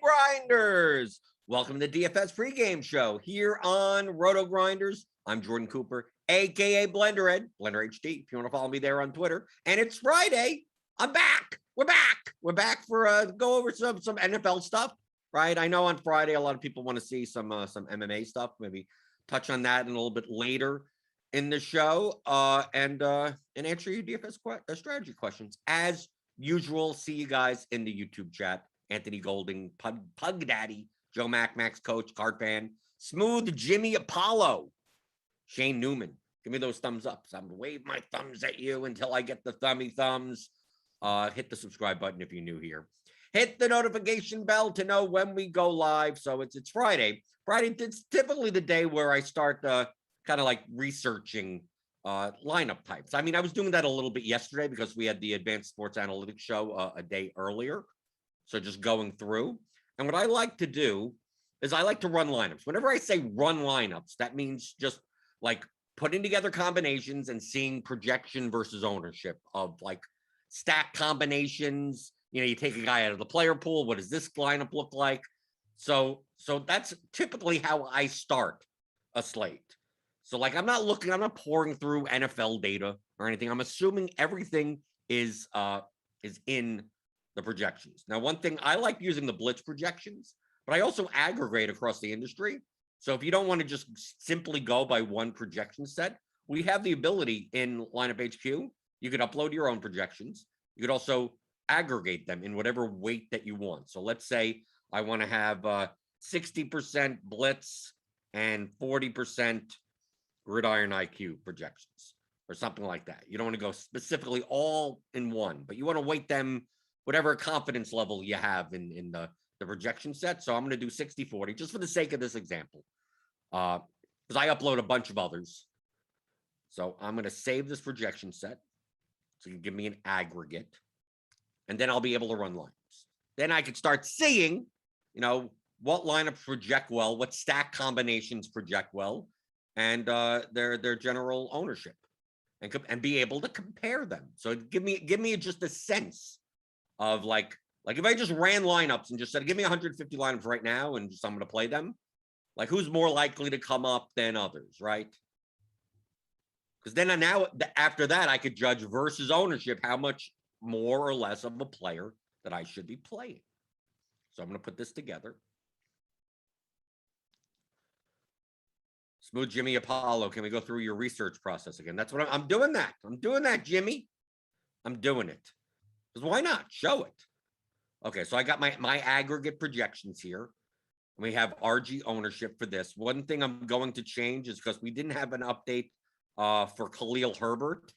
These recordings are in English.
Grinders. Welcome to the DFS pregame show here on RotoGrinders. I'm Jordan Cooper, aka Blender Ed, Blender HD, if you want to follow me there on Twitter. And it's Friday. I'm back. We're back for go over some NFL stuff, right? I know on Friday a lot of people want to see some MMA stuff. Maybe touch on that in a little bit later in the show, and answer your DFS strategy questions as usual. See you guys in the YouTube chat. Anthony Golding, Pug Daddy, Joe Max Coach, Card Fan, Smooth Jimmy Apollo, Shane Newman. Give me those thumbs up. So I'm going to wave my thumbs at you until I get the thumbs. Hit the subscribe button if you're new here. Hit the notification bell to know when we go live. So it's Friday. Friday, it's typically the day where I start kind of like researching lineup types. I mean, I was doing that a little bit yesterday because we had the Advanced Sports Analytics show a day earlier. So just going through. And what I like to do is I like to run lineups. Whenever I say run lineups, that means just like putting together combinations and seeing projection versus ownership of like stack combinations. You know, you take a guy out of the player pool. What does this lineup look like? So that's typically how I start a slate. So like I'm not pouring through NFL data or anything. I'm assuming everything is in the projections. Now, one thing, I like using the blitz projections, but I also aggregate across the industry. So if you don't want to just simply go by one projection set, we have the ability in Lineup HQ. You could upload your own projections. You could also aggregate them in whatever weight that you want. So let's say I want to have 60% blitz and 40% gridiron IQ projections or something like that. You don't want to go specifically all in one, but you want to weight them whatever confidence level you have in the projection set. So I'm going to do 60-40 just for the sake of this example, because I upload a bunch of others. So I'm going to save this projection set. So you give me an aggregate, and then I'll be able to run lineups. Then I could start seeing, you know, what lineups project well, what stack combinations project well, and their general ownership, and be able to compare them. So give me just a sense of like if I just ran lineups and just said, give me 150 lineups right now and just I'm going to play them, like who's more likely to come up than others, right? Because then now after that, I could judge versus ownership how much more or less of a player that I should be playing. So I'm going to put this together. Smooth Jimmy Apollo, can we go through your research process again? That's what I'm doing that. I'm doing that, Jimmy. I'm doing it. Because why not? Show it. Okay, so I got my aggregate projections here. We have RG ownership for this. One thing I'm going to change is because we didn't have an update for Khalil Herbert.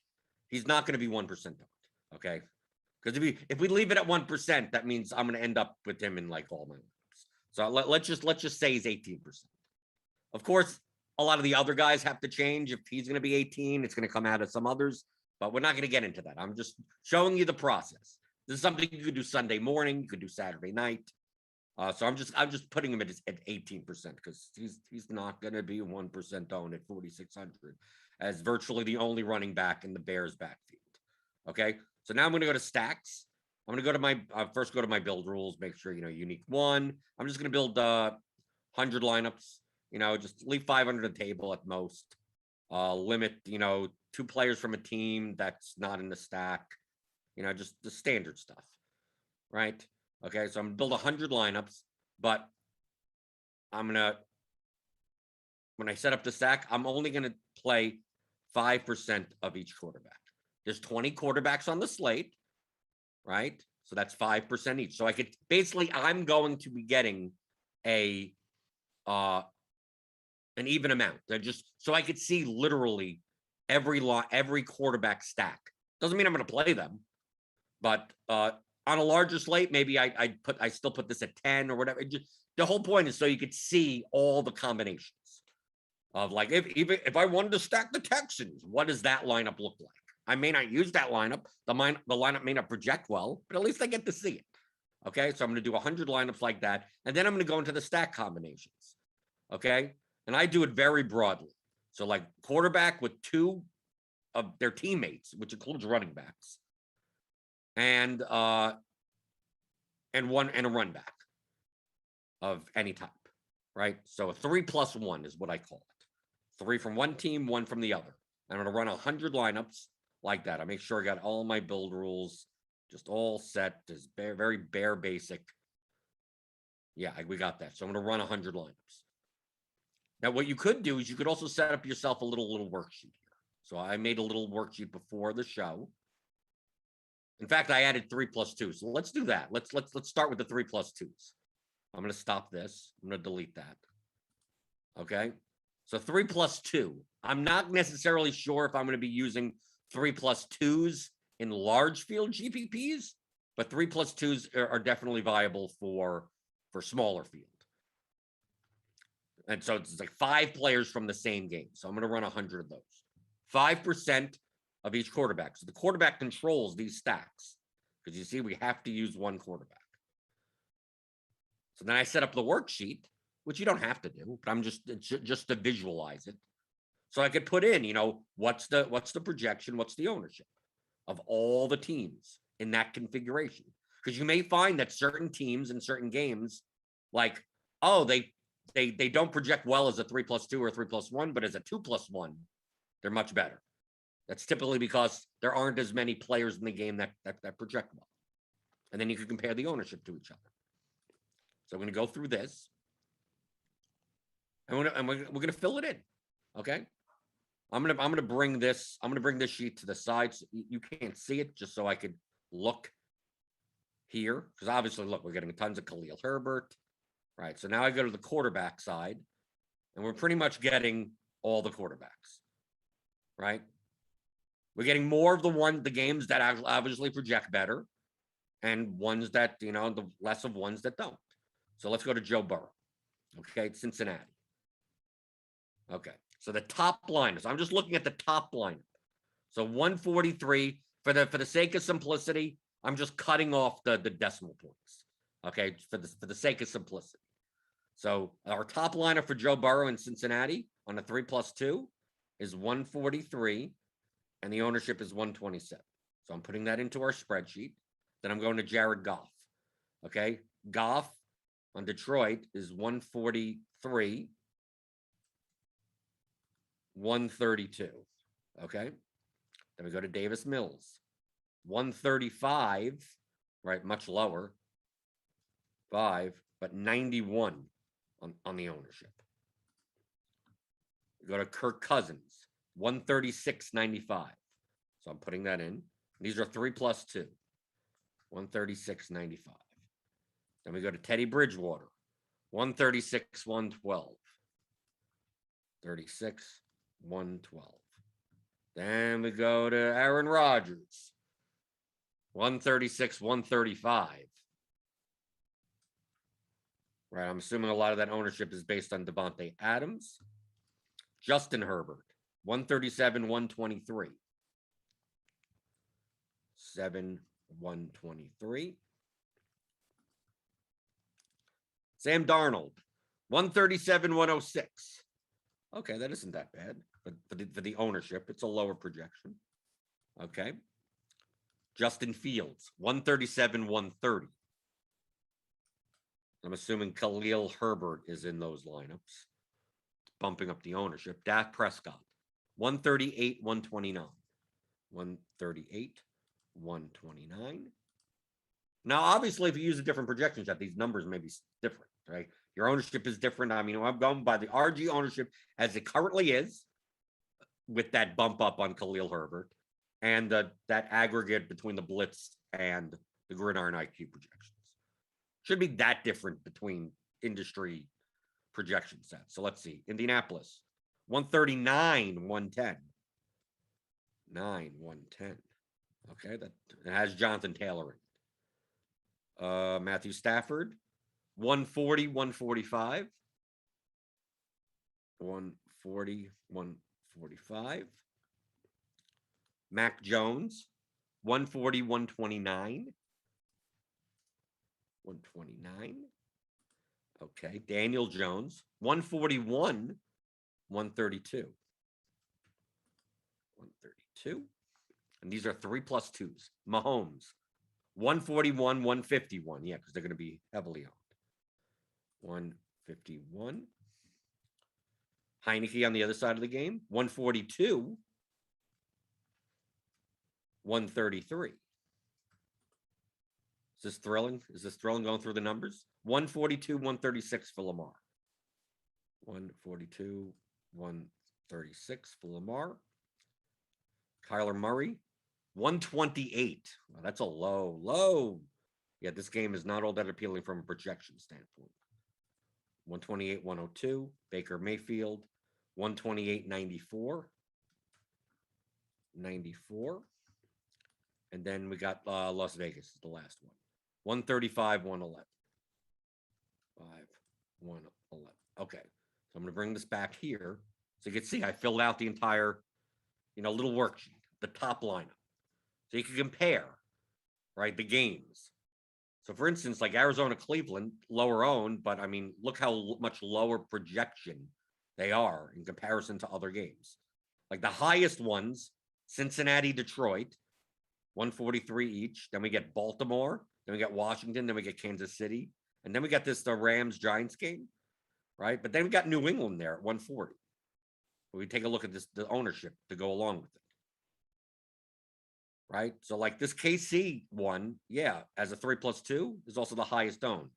He's not going to be 1% owned, okay? Because if we leave it at 1%, that means I'm going to end up with him in like all my lineups. So let's just say he's 18%. Of course, a lot of the other guys have to change. If he's going to be 18, it's going to come out of some others. But we're not going to get into that. I'm just showing you the process. This is something you could do Sunday morning. You could do Saturday night. So I'm just putting him at 18% because he's not going to be 1% owned at 4,600 as virtually the only running back in the Bears backfield. Okay, so now I'm going to go to stacks. I'm going to go to my first go to my build rules. Make sure unique one. I'm just going to build 100 lineups. Just leave 500 on the table at most. Limit 2 players from a team that's not in the stack, just the standard stuff, right? Okay, so I'm gonna build 100 lineups, but when I set up the stack, I'm only gonna play 5% of each quarterback. There's 20 quarterbacks on the slate, right? So that's 5% each. So I could basically, I'm going to be getting an even amount. Just so I could see literally every quarterback stack. Doesn't mean I'm going to play them, but on a larger slate, maybe I still put this at 10 or whatever. The whole point is so you could see all the combinations of, like, if I wanted to stack the Texans, what does that lineup look like? I may not use that lineup. The lineup may not project well, but at least I get to see it. Okay, so I'm going to do 100 lineups like that, and then I'm going to go into the stack combinations. Okay, and I do it very broadly. So, like, quarterback with 2 of their teammates, which includes running backs, and a run back of any type, right? So a 3+1 is what I call it. 3 from one team, 1 from the other. I'm going to run 100 lineups like that. I make sure I got all my build rules just all set, just very bare basic. Yeah, we got that. So I'm going to run 100 lineups. Now, what you could do is you could also set up yourself a little worksheet here. So I made a little worksheet before the show. In fact, I added 3+2. So let's do that. Let's start with the 3+2s. I'm going to stop this. I'm going to delete that. Okay. So 3+2. I'm not necessarily sure if I'm going to be using 3+2s in large field GPPs, but 3+2s are definitely viable for smaller field. And so it's like 5 players from the same game. So I'm going to run 100 of those. 5% of each quarterback. So the quarterback controls these stacks, because you see we have to use 1 quarterback. So then I set up the worksheet, which you don't have to do, but I'm just to visualize it. So I could put in, what's the projection, what's the ownership of all the teams in that configuration. Because you may find that certain teams in certain games, like, oh, they don't project well as a 3+2 or 3+1, but as a 2+1, they're much better. That's typically because there aren't as many players in the game that project well. And then you can compare the ownership to each other. So I'm going to go through this. And we're going to fill it in. Okay. I'm going to bring this sheet to the side so you can't see it, just so I could look here. Because obviously, look, we're getting tons of Khalil Herbert. Right. So now I go to the quarterback side, and we're pretty much getting all the quarterbacks. Right. We're getting more of the games that obviously project better, and ones that, the less of ones that don't. So let's go to Joe Burrow. Okay, it's Cincinnati. Okay, so the top lineups. I'm just looking at the top lineup. So 143, for the sake of simplicity, I'm just cutting off the decimal points. Okay, for the sake of simplicity. So our top lineup for Joe Burrow in Cincinnati on a 3+2 is 143, and the ownership is 127. So I'm putting that into our spreadsheet. Then I'm going to Jared Goff. Okay, Goff on Detroit is 143, 132. Okay. Then we go to Davis Mills, 135, right? Much lower, 5, but 91 on the ownership. We go to Kirk Cousins, 136.95. So I'm putting that in. These are 3+2, 136.95. Then we go to Teddy Bridgewater, 136, 112. 36, 112. Then we go to Aaron Rodgers, 136, 135. Right, I'm assuming a lot of that ownership is based on Devontae Adams. Justin Herbert, 137, 123. 123. Sam Darnold, 137, 106. Okay, that isn't that bad, but for the ownership, it's a lower projection. Okay. Justin Fields, 137, 130. I'm assuming Khalil Herbert is in those lineups, bumping up the ownership. Dak Prescott, 138, 129. 138, 129. Now, obviously, if you use a different projection set, these numbers may be different, right? Your ownership is different. I mean, I'm going by the RG ownership as it currently is, with that bump up on Khalil Herbert, and that aggregate between the Blitz and the Gridiron IQ projections. Should be that different between industry projection sets. So let's see. Indianapolis, 139, 110. 110. Okay, that has Jonathan Taylor in it. Matthew Stafford, 140, 145. 140, 145. Mac Jones, 140, 129. 129. Okay. Daniel Jones, 141, 132. 132. And these are 3+2s. Mahomes, 141, 151. Yeah, because they're going to be heavily owned. 151. Heineke on the other side of the game, 142, 133. Is this thrilling? Is this thrilling going through the numbers? 142, 136 for Lamar. 142, 136 for Lamar. Kyler Murray, 128. Well, that's a low. Yeah, this game is not all that appealing from a projection standpoint. 128, 102. Baker Mayfield, 128, 94. 94. And then we got Las Vegas, the last one. 135, 111. 111. Okay. So I'm going to bring this back here. So you can see I filled out the entire, little worksheet, the top lineup. So you can compare, right, the games. So for instance, like Arizona, Cleveland, lower owned, but I mean, look how much lower projection they are in comparison to other games. Like the highest ones, Cincinnati, Detroit, 143 each. Then we get Baltimore. Then we get Washington. Then we get Kansas City. And then we got the Rams Giants game, right? But then we got New England there at 140. We take a look at the ownership to go along with it. Right? So like this KC one, yeah, as a 3+2 is also the highest owned.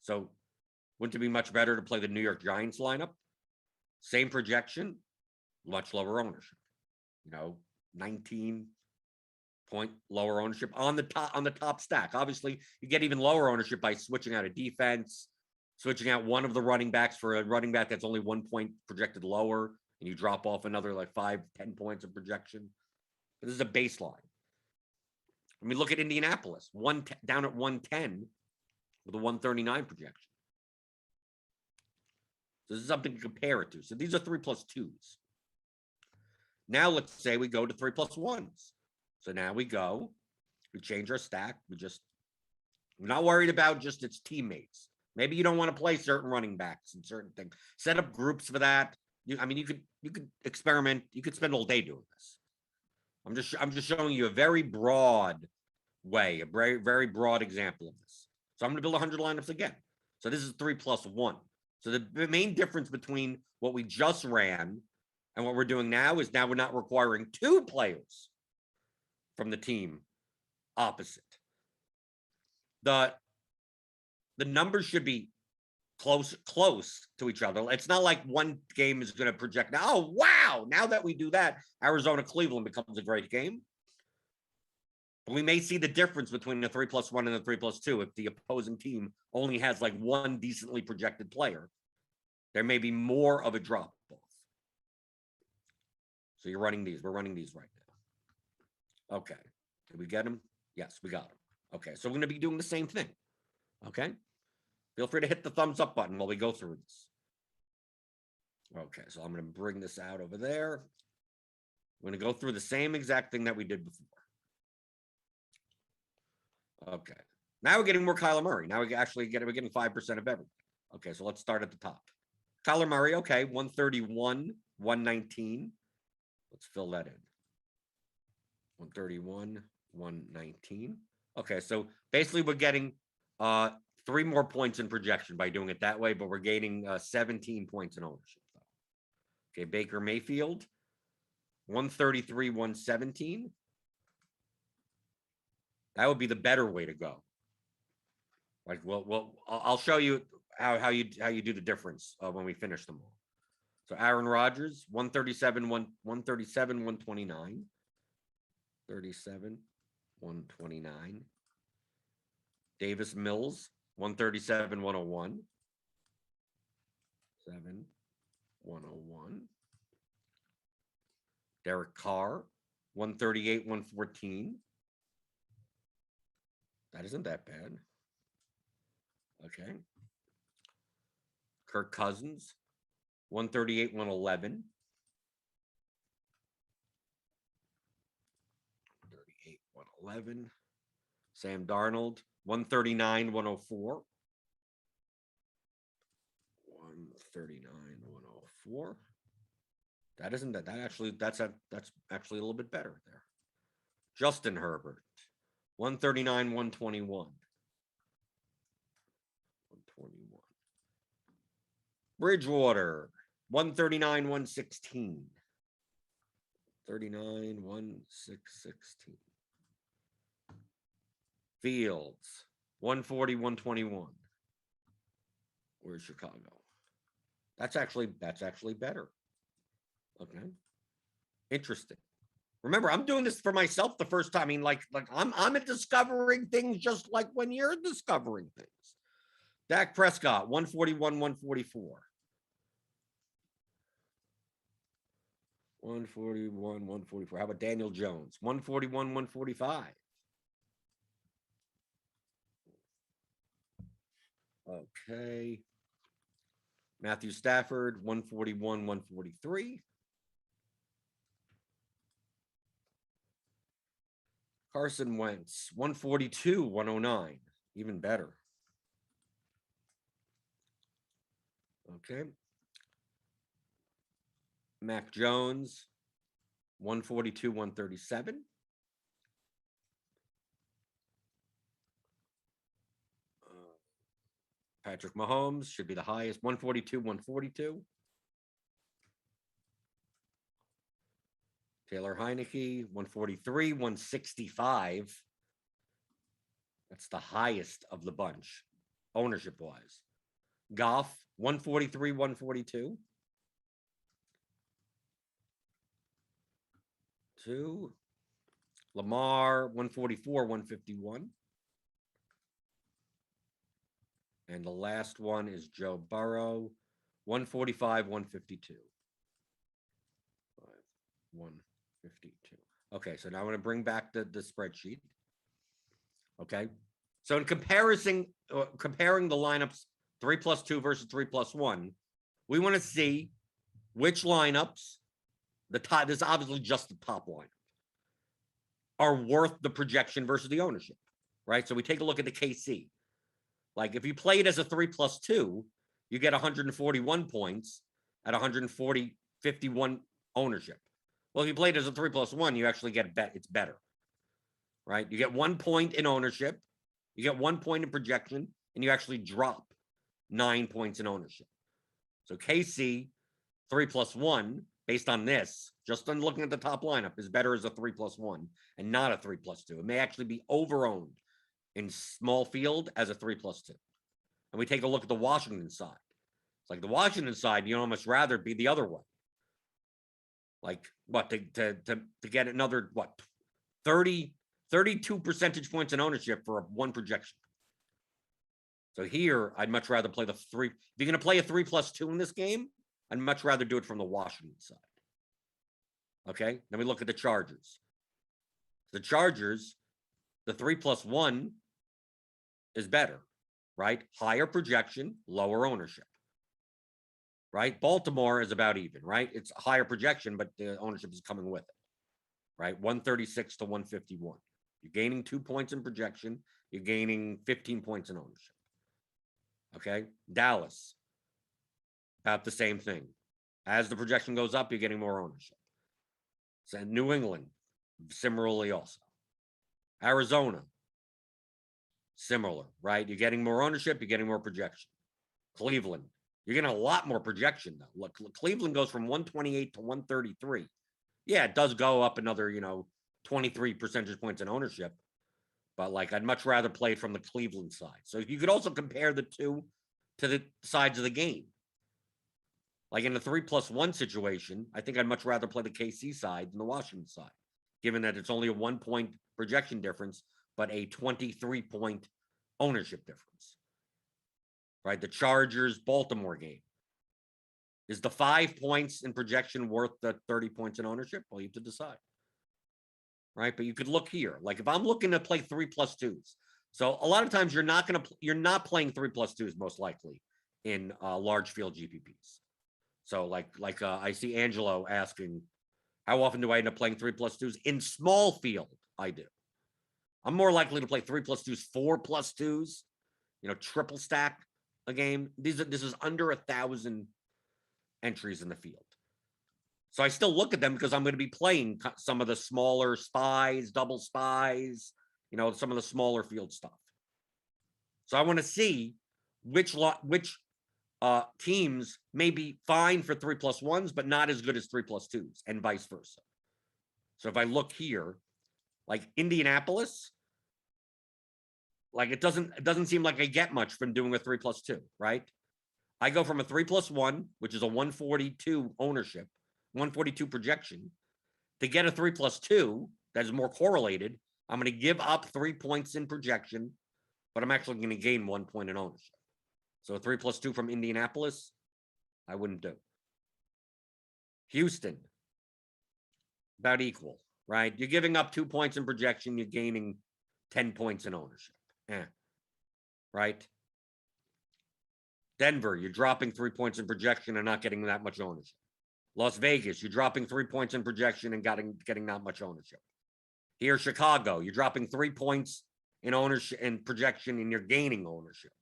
So wouldn't it be much better to play the New York Giants lineup? Same projection, much lower ownership. 19-point lower ownership on the top stack. Obviously, you get even lower ownership by switching out a defense, switching out one of the running backs for a running back that's only 1 point projected lower, and you drop off another like 5-10 points of projection. But this is a baseline. I mean, look at Indianapolis, down at 110 with a 139 projection. So this is something to compare it to. So these are 3+2s. Now let's say we go to 3+1s. So now we change our stack. We're not worried about just its teammates. Maybe you don't want to play certain running backs and certain things. Set up groups for that. You could experiment. You could spend all day doing this. I'm just showing you a very broad way, a very, very broad example of this. So I'm going to build 100 lineups again. So this is 3+1. So the main difference between what we just ran and what we're doing now is now we're not requiring 2 players from the team opposite. The numbers should be close to each other. It's not like one game is going to project now. Oh, wow. Now that we do that, Arizona, Cleveland becomes a great game. But we may see the difference between the 3+1 and the 3+2 if the opposing team only has like one decently projected player. There may be more of a drop off. So you're running these. We're running these right now. Okay. Did we get them? Yes, we got them. Okay. So we're going to be doing the same thing. Okay. Feel free to hit the thumbs up button while we go through this. Okay. So I'm going to bring this out over there. We're going to go through the same exact thing that we did before. Okay. Now we're getting more Kyler Murray. Now we're getting 5% of everything. Okay. So let's start at the top. Kyler Murray. Okay. 131, 119. Let's fill that in. 131, 119. Okay, so basically we're getting 3 more points in projection by doing it that way, but we're gaining 17 points in ownership. Okay, Baker Mayfield, 133, 117. That would be the better way to go. Like, well, I'll show you how you do the difference when we finish them all. So Aaron Rodgers, 137, 137, 129. 37, 129. Davis Mills, 137, 101. 7, 101. Derek Carr, 138, 114. That isn't that bad. Okay. Kirk Cousins, 138, 111. 38, 111. Sam Darnold, 139, 104. 139, 104. That isn't that. That's actually a little bit better there. Justin Herbert, 139, 121. 121. Bridgewater, 139, 116. 39, 1616. Fields, 140, 121. Where's Chicago? That's actually better. Okay. Interesting. Remember, I'm doing this for myself the first time. I mean, like I'm discovering things just like when you're discovering things. Dak Prescott, 141, 144. 141, 144. How about Daniel Jones? 141, 145. Okay. Matthew Stafford, 141, 143. Carson Wentz, 142, 109. Even better. Okay. Mac Jones, 142, 137. Patrick Mahomes should be the highest, 142, 142. Taylor Heineke, 143, 165. That's the highest of the bunch, ownership-wise. Goff, 143, 142. 2. Lamar, 144, 151. And the last one is Joe Burrow, 145, 152. 152. Okay, so now I'm going to bring back the spreadsheet. Okay, so in comparing the lineups 3+2 versus 3+1, we want to see which lineups the top. This is obviously just the top line are worth the projection versus the ownership, right? So we take a look at the KC. Like if you play it as a 3+2, you get 141 points at 51 ownership. Well, if you play it as a 3+1, you actually get it's better, right? You get 1 point in ownership, you get 1 point in projection, and you actually drop 9 points in ownership. So KC 3+1, based on this, just on looking at the top lineup, is better as a 3+1 and not a 3+2. It may actually be over-owned in small field as a 3+2. And we take a look at the Washington side. It's like the Washington side, you almost rather be the other way. Like what, to get another, 32 percentage points in ownership for one projection. So here, I'd much rather play the 3. If you're going to play a 3+2 in this game, I'd much rather do it from the Washington side. Okay, then we look at the Chargers. The Chargers, the 3+1 is better, right? Higher projection, lower ownership, right? Baltimore is about even, right? It's a higher projection, but the ownership is coming with it, right? 136 to 151. You're gaining 2 points in projection. You're gaining 15 points in ownership. Okay, Dallas, about the same thing. As the projection goes up, you're getting more ownership. So New England, similarly also. Arizona, similar, right? You're getting more ownership, you're getting more projection. Cleveland, you're getting a lot more projection, though. Look, Cleveland goes from 128 to 133. Yeah, it does go up another, 23 percentage points in ownership. But like, I'd much rather play it from the Cleveland side. So you could also compare the two to the sides of the game. Like in the 3+1 situation, I think I'd much rather play the KC side than the Washington side, given that it's only a 1 point projection difference, but a 23-point ownership difference. Right? The Chargers Baltimore game. Is the 5 points in projection worth the 30 points in ownership? Well, you have to decide. Right? But you could look here. Like if I'm looking to play 3+2s, so a lot of times you're not playing 3+2s most likely in large field GPPs. So like I see Angelo asking, how often do I end up playing 3+2s in small field? I do. I'm more likely to play 3+2s, 4+2s, triple stack a game. This is under 1,000 entries in the field. So I still look at them because I'm going to be playing some of the smaller spies, double spies, some of the smaller field stuff. So I want to see which teams may be fine for 3+1s, but not as good as 3+2s, and vice versa. So if I look here, like Indianapolis, like it doesn't seem like I get much from doing a 3+2, right? I go from a 3+1, which is a 142 ownership, 142 projection, to get a 3+2 that is more correlated. I'm going to give up 3 points in projection, but I'm actually going to gain 1 point in ownership. So a 3+2 from Indianapolis, I wouldn't do. Houston, about equal, right? You're giving up 2 points in projection. You're gaining 10 points in ownership. Right? Denver, you're dropping 3 points in projection and not getting that much ownership. Las Vegas, you're dropping 3 points in projection and getting not much ownership. Here, Chicago, you're dropping 3 points in ownership and projection and you're gaining ownership.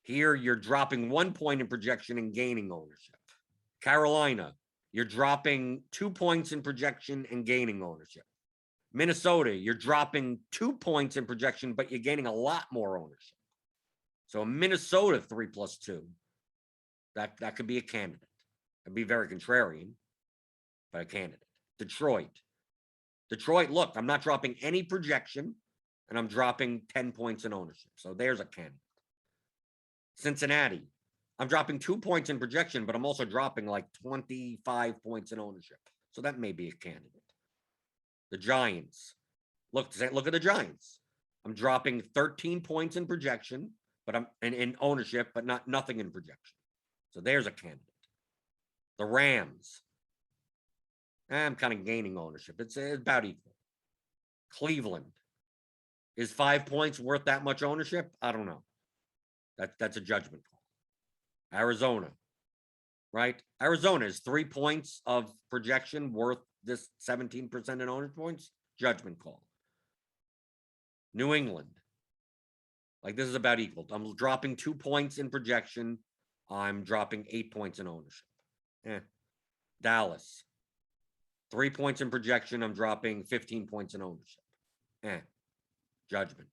Here, you're dropping 1 point in projection and gaining ownership. Carolina, you're dropping 2 points in projection and gaining ownership. Minnesota, you're dropping 2 points in projection, but you're gaining a lot more ownership. So a Minnesota 3+2, that could be a candidate. It'd be very contrarian, but a candidate. Detroit, look, I'm not dropping any projection, and I'm dropping 10 points in ownership. So there's a candidate. Cincinnati, I'm dropping 2 points in projection, but I'm also dropping like 25 points in ownership. So that may be a candidate. The Giants, look at the Giants. I'm dropping 13 points in projection, but I'm in ownership, but nothing in projection. So there's a candidate. The Rams, I'm kind of gaining ownership. It's about equal. Cleveland, is 5 points worth that much ownership? I don't know. That's a judgment call. Arizona, right? Arizona is 3 points of projection worth this 17% in ownership points? Judgment call. New England, like this is about equal. I'm dropping 2 points in projection. I'm dropping 8 points in ownership. Dallas, 3 points in projection. I'm dropping 15 points in ownership. Judgment.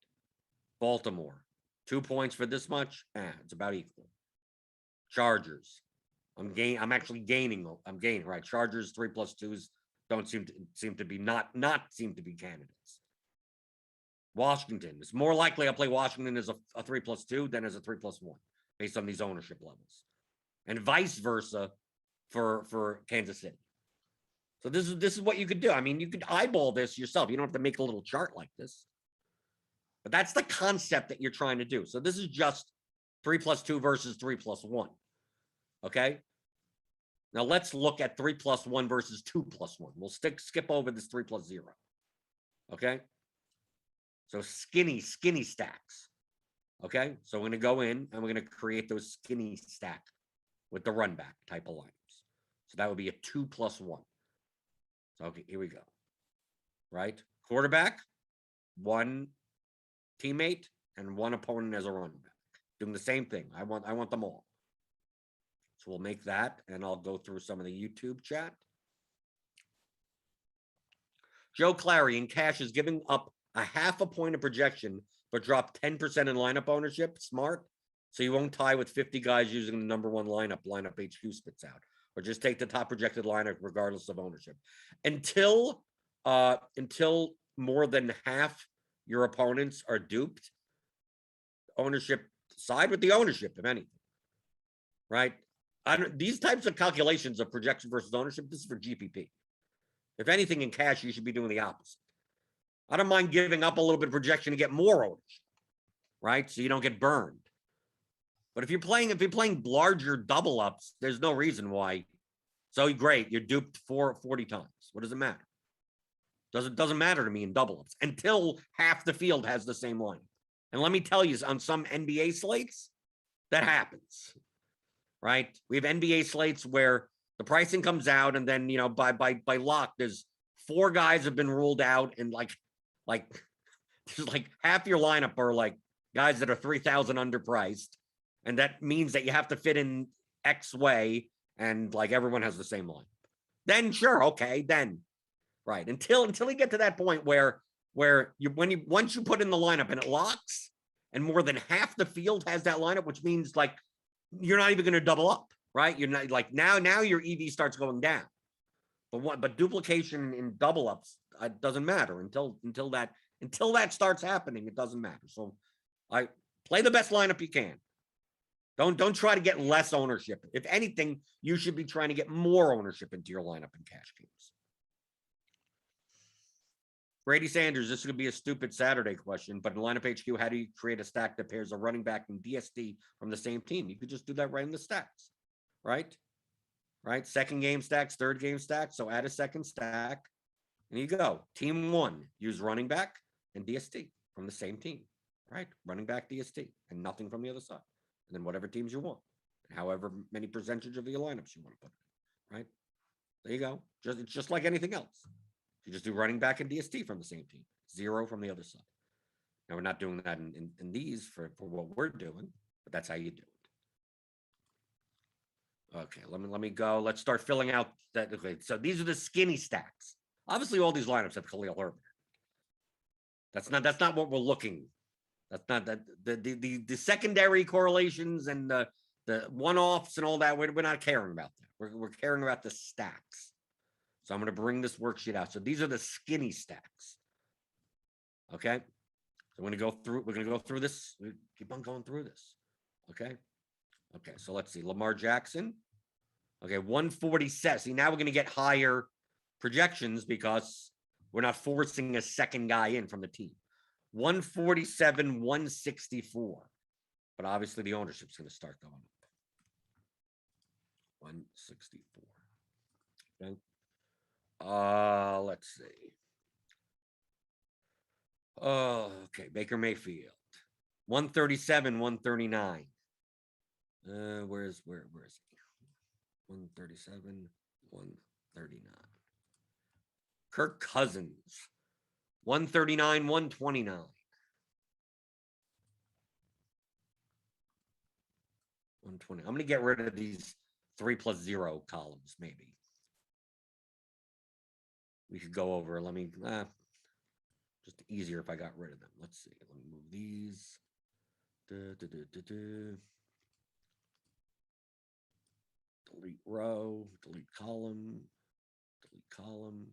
Baltimore, 2 points for this much. It's about equal. Chargers, I'm actually gaining. I'm gaining, right? Chargers 3+2s don't seem to be candidates. Washington, it's more likely I'll play Washington as a 3+2 than as a 3+1 based on these ownership levels, and vice versa for Kansas City. So this is what you could do. I mean, you could eyeball this yourself. You don't have to make a little chart like this, but that's the concept that you're trying to do. So this is just 3+2 versus 3+1. Okay. Now let's look at 3+1 versus 2+1. We'll skip over this 3+0. Okay. So skinny stacks. Okay. So we're going to go in and we're going to create those skinny stack with the run back type of lineups. So that would be a 2+1. So okay, here we go. Right. Quarterback, 1 teammate, and 1 opponent as a running back. Doing the same thing. I want them all. So we'll make that, and I'll go through some of the YouTube chat. Joe Clary in cash is giving up a 0.5 point of projection, but dropped 10% in lineup ownership. Smart. So you won't tie with 50 guys using the number 1 lineup HQ spits out. or just take the top projected lineup regardless of ownership. Until more than half your opponents are duped, ownership, side with the ownership, if anything. Right? These types of calculations of projection versus ownership, this is for GPP. If anything, in cash, you should be doing the opposite. I don't mind giving up a little bit of projection to get more ownership, right? So you don't get burned. But if you're playing larger double ups, there's no reason why. So great, you're duped 40 times. What does it matter? Doesn't matter to me in double ups until half the field has the same line. And let me tell you, on some NBA slates, that happens. Right? We have NBA slates where the pricing comes out, and then by lock, there's 4 guys have been ruled out, and like there's like half your lineup are like guys that are 3,000 underpriced, and that means that you have to fit in X way, and like everyone has the same line. Then sure, okay, then right until you get to that point where once you put in the lineup and it locks, and more than half the field has that lineup, which means like you're not even going to double up, right? You're not like now your EV starts going down. But duplication in double ups doesn't matter until that starts happening. It doesn't matter. So I play the best lineup you can. Don't try to get less ownership. If anything, you should be trying to get more ownership into your lineup in cash games. Brady Sanders, this is going to be a stupid Saturday question, but in lineup HQ, how do you create a stack that pairs a running back and DST from the same team? You could just do that right in the stacks, right? Right? Second game stacks, third game stacks. So add a second stack, and you go. Team 1, use running back and DST from the same team, right? Running back, DST, and nothing from the other side. And then whatever teams you want, however many percentage of your lineups you want to put in, right? There you go. It's just like anything else. You just do running back and DST from the same team, 0 from the other side. Now, we're not doing that in these for what we're doing, but that's how you do it. Okay, let me go. Let's start filling out that. Okay, so these are the skinny stacks. Obviously, all these lineups have Khalil Herbert. That's not what we're looking. That's not that the secondary correlations and the one-offs and all that. We're not caring about that. We're caring about the stacks. So I'm going to bring this worksheet out. So these are the skinny stacks. Okay. So we're going to go through this. We keep on going through this. Okay. Okay. So let's see. Lamar Jackson. Okay. 147. See, now we're going to get higher projections because we're not forcing a second guy in from the team. 147, 164. But obviously the ownership's going to start going up. 164. Okay. Let's see. Oh, okay. Baker Mayfield. 137, 139. Where is he? 137, 139. Kirk Cousins. 139, 129. 120. I'm going to get rid of these 3+0 columns, maybe. We could go over. Let me just easier if I got rid of them. Let's see. Let me move these. Delete row, delete column, delete column.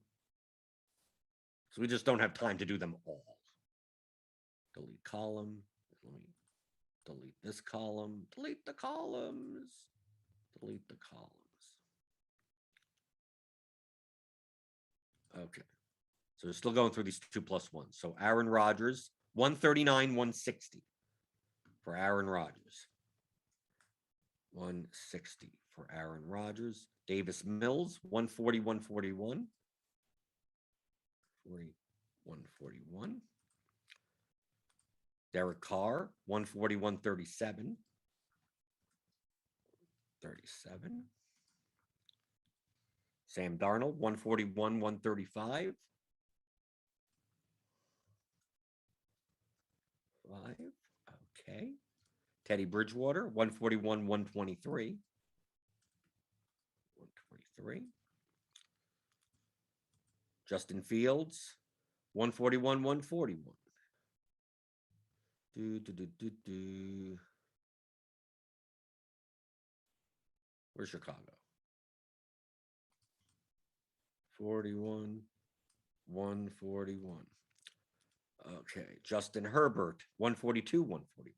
So we just don't have time to do them all. Delete column. Let me delete this column. Delete the columns. Delete the columns. Okay. So we're still going through these 2+1. So Aaron Rodgers, 139, 160 for Aaron Rodgers. 160 for Aaron Rodgers. Davis Mills, 140, 141. 141. Derek Carr, 140, 137. 37. Sam Darnold, 141, 135. 5. Okay. Teddy Bridgewater, 141, 123. 123. Justin Fields, 141, 141. Where's Chicago? 141. 141. Okay. Justin Herbert, 142, 141.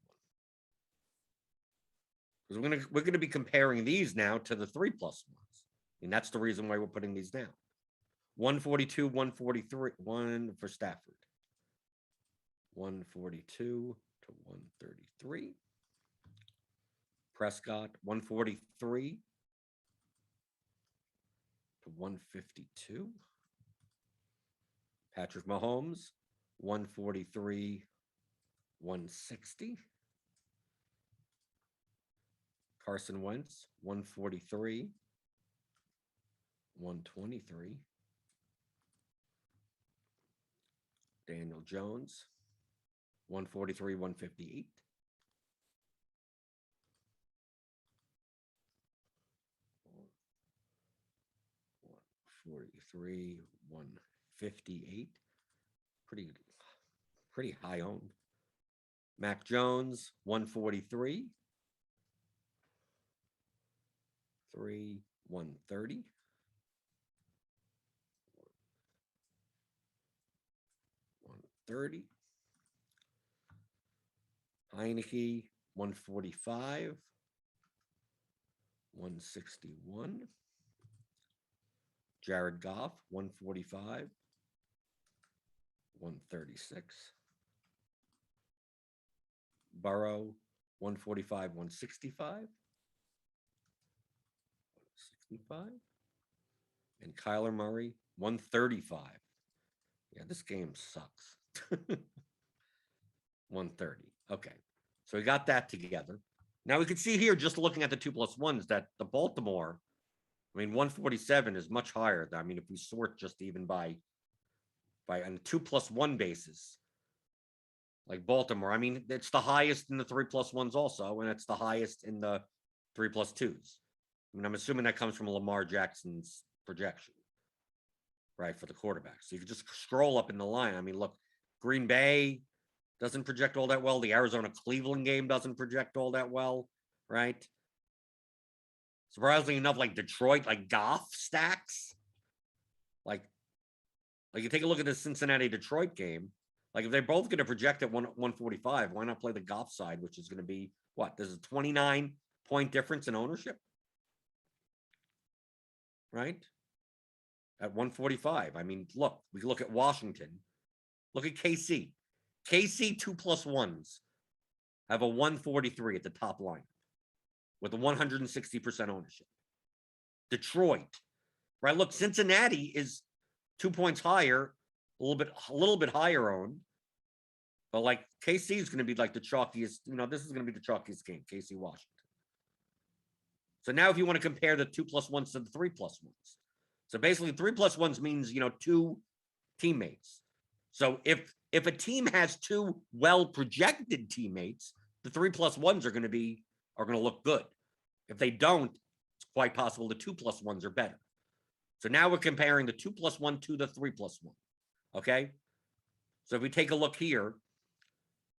Because we're gonna be comparing these now to the 3+ ones. And that's the reason why we're putting these down. 142, 143, one for Stafford. 142 to 133. Prescott, 143 to 152. Patrick Mahomes, 143, 160. Carson Wentz, 143, 123. Daniel Jones, 143, 158. $143, 158. Pretty high owned. Mac Jones, 143. 130. 130. Heineke, 145. 161. Jared Goff, 145. 136. Burrow, 145, 165. 165. And Kyler Murray, 135. Yeah, this game sucks. 130. Okay. So we got that together. Now we can see here, just looking at the 2+1s, that the Baltimore, 147 is much higher. I mean, if we sort just even by on 2+1 basis, like Baltimore, it's the highest in the 3+1s also, and it's the highest in the 3+2s. I'm assuming that comes from Lamar Jackson's projection, right, for the quarterback. So you can just scroll up in the line. Look, Green Bay doesn't project all that well. The Arizona-Cleveland game doesn't project all that well, right? Surprisingly enough, like Detroit, like Goff stacks. Like you take a look at the Cincinnati-Detroit game. Like if they're both going to project at 145, why not play the Goff side, which is going to be what? There's a 29-point difference in ownership, right? At 145. Look, we look at Washington. Look at KC. KC 2+1s have a 143 at the top line with a 160% ownership. Detroit, right? Look, Cincinnati is 2 points higher, a little bit higher owned. But like KC is going to be like the chalkiest, this is going to be the chalkiest game, KC Washington. So now if you want to compare the 2+1s to the 3+1s. So basically 3+1s means, 2 teammates. So if a team has 2 well-projected teammates, the 3+1s are going to look good. If they don't, it's quite possible the 2+1s are better. So now we're comparing the 2+1 to the 3+1. Okay. So if we take a look here,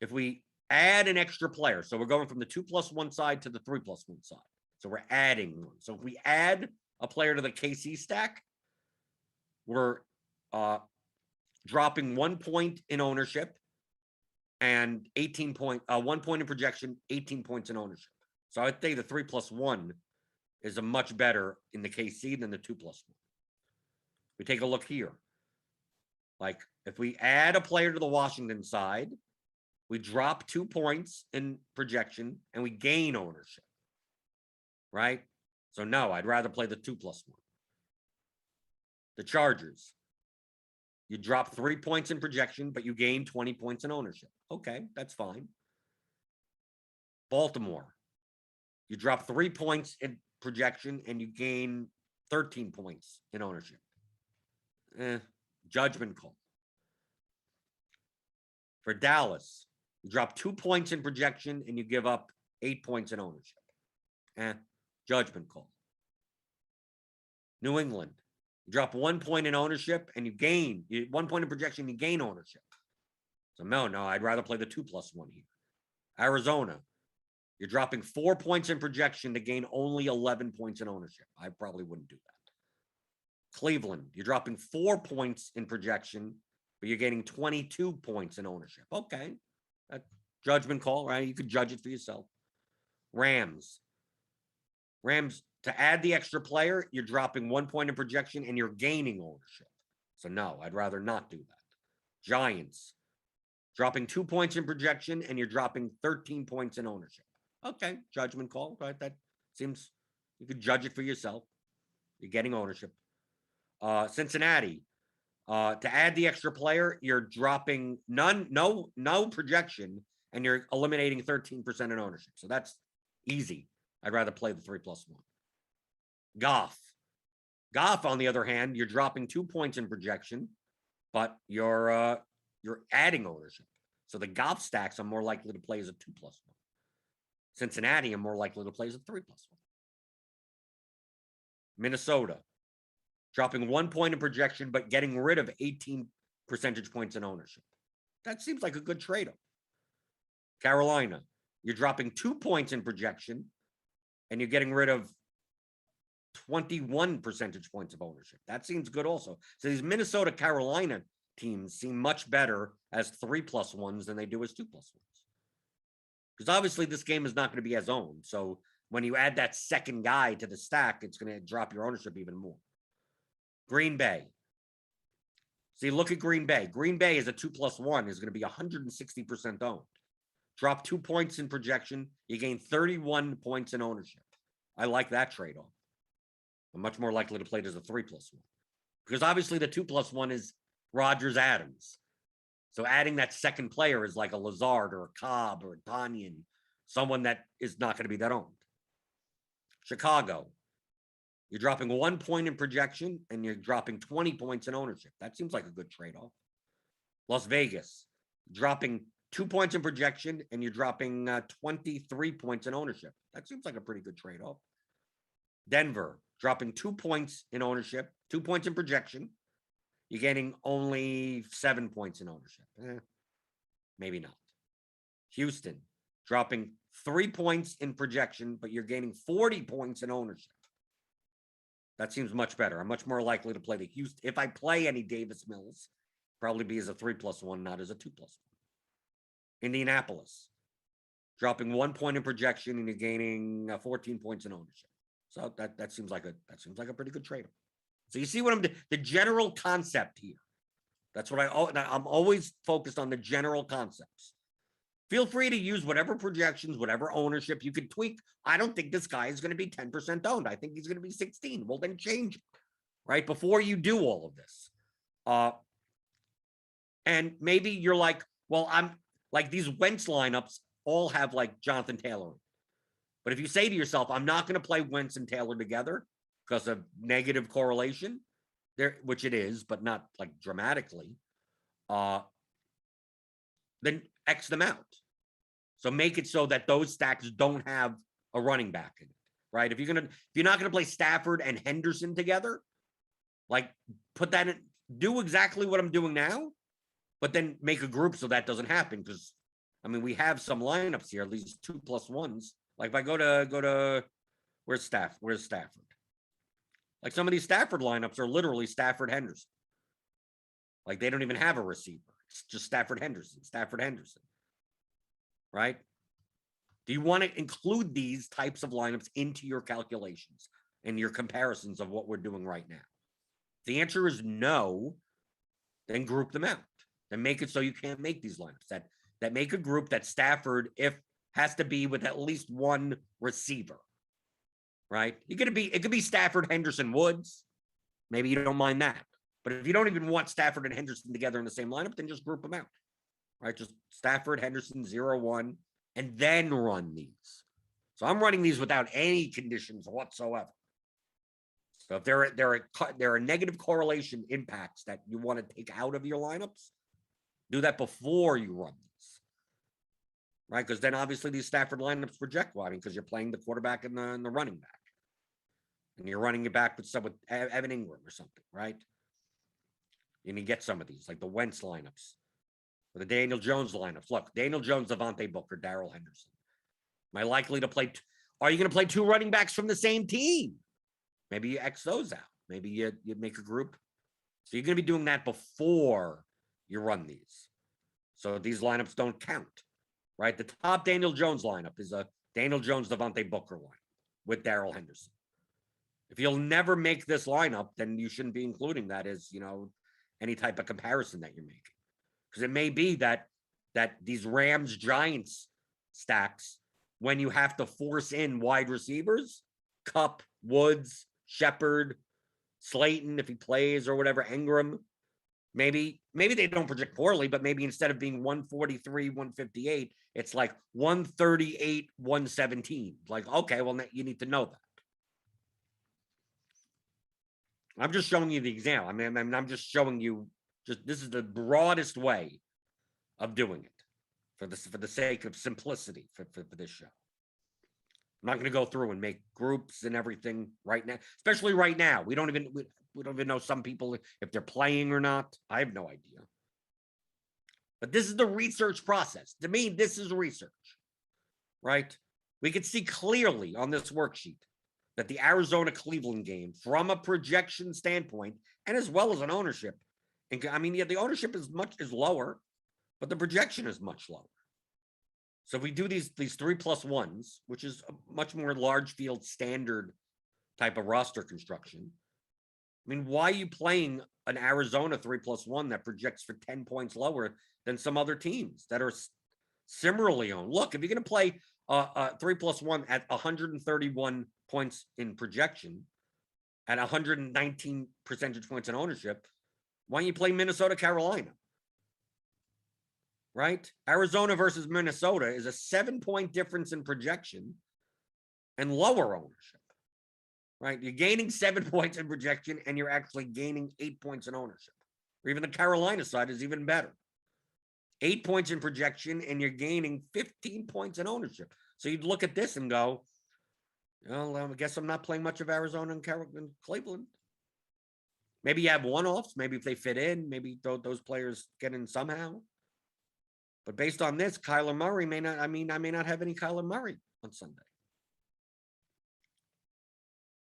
if we add an extra player, so we're going from the 2+1 side to the 3+1 side. So we're adding one. So if we add a player to the KC stack, we're dropping 1 point in ownership and 1 point in projection, 18 points in ownership. So I'd say the 3+1 is a much better in the KC than the 2+1. We take a look here. Like if we add a player to the Washington side, we drop 2 points in projection and we gain ownership. Right? So no, I'd rather play the 2+1. The Chargers. You drop 3 points in projection, but you gain 20 points in ownership. Okay, that's fine. Baltimore. You drop 3 points in projection and you gain 13 points in ownership. Judgment call. For Dallas, you drop 2 points in projection and you give up 8 points in ownership. Judgment call. New England, you drop 1 point in ownership and you gain 1 point in projection, you gain ownership. So no, I'd rather play the 2+1 here. Arizona, you're dropping 4 points in projection to gain only 11 points in ownership. I probably wouldn't do that. Cleveland, you're dropping 4 points in projection, but you're getting 22 points in ownership. Okay. That judgment call, right? You could judge it for yourself. Rams, to add the extra player, you're dropping 1 point in projection and you're gaining ownership. So no, I'd rather not do that. Giants, dropping 2 points in projection and you're dropping 13 points in ownership. Okay, judgment call, right? That seems, you could judge it for yourself. You're getting ownership. Cincinnati, to add the extra player, you're dropping no projection, and you're eliminating 13% in ownership. So that's easy. I'd rather play the 3+1. Goff, on the other hand, you're dropping 2 points in projection, but you're adding ownership. So the Goff stacks I'm more likely to play as a 2+1. Cincinnati, I'm more likely to play as a 3+1. Minnesota, dropping 1 point in projection, but getting rid of 18 percentage points in ownership. That seems like a good trade-off. Carolina, you're dropping 2 points in projection, and you're getting rid of 21 percentage points of ownership. That seems good also. So these Minnesota Carolina teams seem much better as 3+1s than they do as 2+1s. Because obviously this game is not going to be as owned. So when you add that second guy to the stack, it's going to drop your ownership even more. Green Bay. See, look at Green Bay. Green Bay is a 2+1 is going to be 160% owned. Drop 2 points in projection. You gain 31 points in ownership. I like that trade-off. I'm much more likely to play it as a 3+1 because obviously the 2+1 is Rodgers Adams. So adding that second player is like a Lazard or a Cobb or a Tanyan, someone that is not going to be that owned. Chicago, you're dropping 1 point in projection and you're dropping 20 points in ownership. That seems like a good trade-off. Las Vegas, dropping 2 points in projection and you're dropping 23 points in ownership. That seems like a pretty good trade-off. Denver, dropping 2 points in ownership, 2 points in projection. You're getting only 7 points in ownership. Maybe not. Houston, dropping 3 points in projection, but you're gaining 40 points in ownership. That seems much better. I'm much more likely to play the Houston. If I play any Davis Mills, probably be as a 3+1, not as a 2+1. Indianapolis, dropping 1 point in projection and you're gaining 14 points in ownership. So that seems like a pretty good trade-off. So you see what I'm doing? The general concept here. That's what I'm always focused on, the general concepts. Feel free to use whatever projections, whatever ownership you could tweak. I don't think this guy is going to be 10% owned. I think he's going to be 16. Well, then change it, right? Before you do all of this. And maybe you're like, well, I'm like these Wentz lineups all have like Jonathan Taylor. But if you say to yourself, I'm not going to play Wentz and Taylor together because of negative correlation, there, which it is, but not like dramatically, then X them out. So make it so that those stacks don't have a running back in it, right? If you're not gonna play Stafford and Henderson together, like put that in, do exactly what I'm doing now, but then make a group so that doesn't happen. Because I mean, we have some lineups here, these 2+1s. Like if I go to where's Stafford? Like some of these Stafford lineups are literally Stafford Henderson. Like they don't even have a receiver. It's just Stafford Henderson. Right? Do you want to include these types of lineups into your calculations and your comparisons of what we're doing right now? If the answer is no, then group them out. Then make it so you can't make these lineups. That make a group that Stafford has to be with at least one receiver. Right? It could be Stafford, Henderson, Woods. Maybe you don't mind that. But if you don't even want Stafford and Henderson together in the same lineup, then just group them out. Right? Just Stafford, Henderson, 0-1, and then run these. So I'm running these without any conditions whatsoever. So if there are negative correlation impacts that you want to take out of your lineups, do that before you run these. Right? Because then obviously these Stafford lineups project well, because you're playing the quarterback and the running back. And you're running it back with Evan Ingram or something, right? And you get some of these, like the Wentz lineups, or the Daniel Jones lineups. Look, Daniel Jones, Devontae Booker, Darrell Henderson. Am I likely to play? Are you going to play 2 running backs from the same team? Maybe you X those out. Maybe you make a group. So you're going to be doing that before you run these. So these lineups don't count, right? The top Daniel Jones lineup is a Daniel Jones, Devontae Booker line with Darrell Henderson. If you'll never make this lineup, then you shouldn't be including that as, any type of comparison that you're making. Because it may be that these Rams Giants stacks, when you have to force in wide receivers, Kupp, Woods, Shepard, Slayton, if he plays or whatever, Ingram, maybe they don't project poorly, but maybe instead of being 143, 158, it's like 138, 117. Like, okay, well, you need to know that. I'm just showing you the example. I mean, I'm just showing you, this is the broadest way of doing it for the sake of simplicity for this show. I'm not going to go through and make groups and everything right now, especially right now. We don't even know some people if they're playing or not. I have no idea. But this is the research process. To me, this is research, right? We can see clearly on this worksheet that the Arizona-Cleveland game, from a projection standpoint, and as well as an ownership, and I mean, yeah, the ownership is lower, but the projection is much lower. So if we do these 3+1s, which is a much more large field standard type of roster construction, I mean, why are you playing an Arizona 3+1 that projects for 10 points lower than some other teams that are similarly owned? Look, if you're going to play a 3+1 at 131 points in projection, at 119 percentage points in ownership, why don't you play Minnesota, Carolina? Right? Arizona versus Minnesota is a 7-point difference in projection and lower ownership. Right? You're gaining 7 points in projection and you're actually gaining 8 points in ownership. Or even the Carolina side is even better. 8 points in projection and you're gaining 15 points in ownership. So you'd look at this and go, well, I guess I'm not playing much of Arizona and Cleveland. Maybe you have one-offs. Maybe if they fit in, maybe those players get in somehow. But based on this, Kyler Murray may not, I may not have any Kyler Murray on Sunday.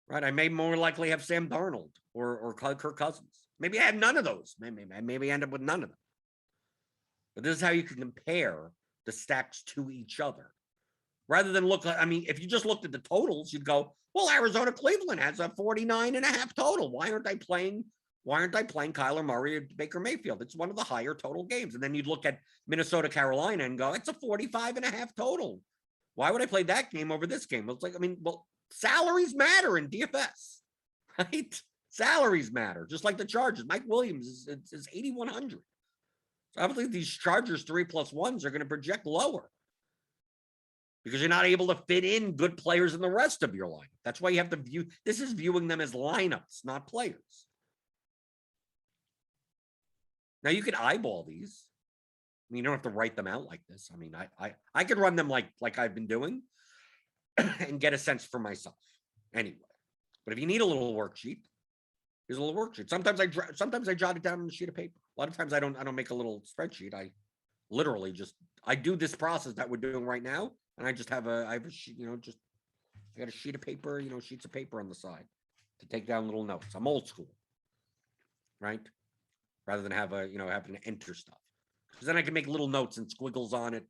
Right? I may more likely have Sam Darnold or Kirk Cousins. Maybe I have none of those. Maybe I end up with none of them. But this is how you can compare the stacks to each other. Rather than if you just looked at the totals, you'd go, well, Arizona Cleveland has a 49.5 total. Why aren't I playing Kyler Murray or Baker Mayfield? It's one of the higher total games. And then you'd look at Minnesota, Carolina and go, it's a 45.5 total. Why would I play that game over this game? It's like, salaries matter in DFS, right? Salaries matter, just like the Chargers. Mike Williams is 8,100. So obviously these Chargers 3+1s are going to project lower because you're not able to fit in good players in the rest of your line. That's why you have to view, this is viewing them as lineups, not players. Now you could eyeball these. You don't have to write them out like this. I could run them like I've been doing and get a sense for myself anyway. But if you need a little worksheet, here's a little worksheet. Sometimes I jot it down on a sheet of paper. A lot of times I don't make a little spreadsheet. I literally I do this process that we're doing right now, and I have a sheet, I got a sheet of paper, sheets of paper on the side to take down little notes. I'm old school, right? Rather than having to enter stuff. Because then I can make little notes and squiggles on it.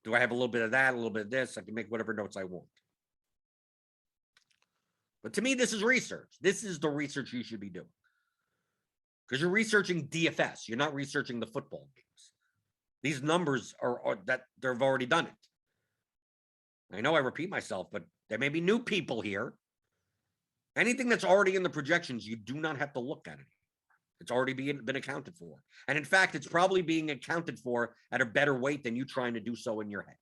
Do I have a little bit of that, a little bit of this? I can make whatever notes I want. But to me, this is research. This is the research you should be doing. Because you're researching DFS. You're not researching the football games. These numbers are that they've already done it. I know I repeat myself, but there may be new people here. Anything that's already in the projections, you do not have to look at it. It's already been accounted for. And in fact, it's probably being accounted for at a better weight than you trying to do so in your head.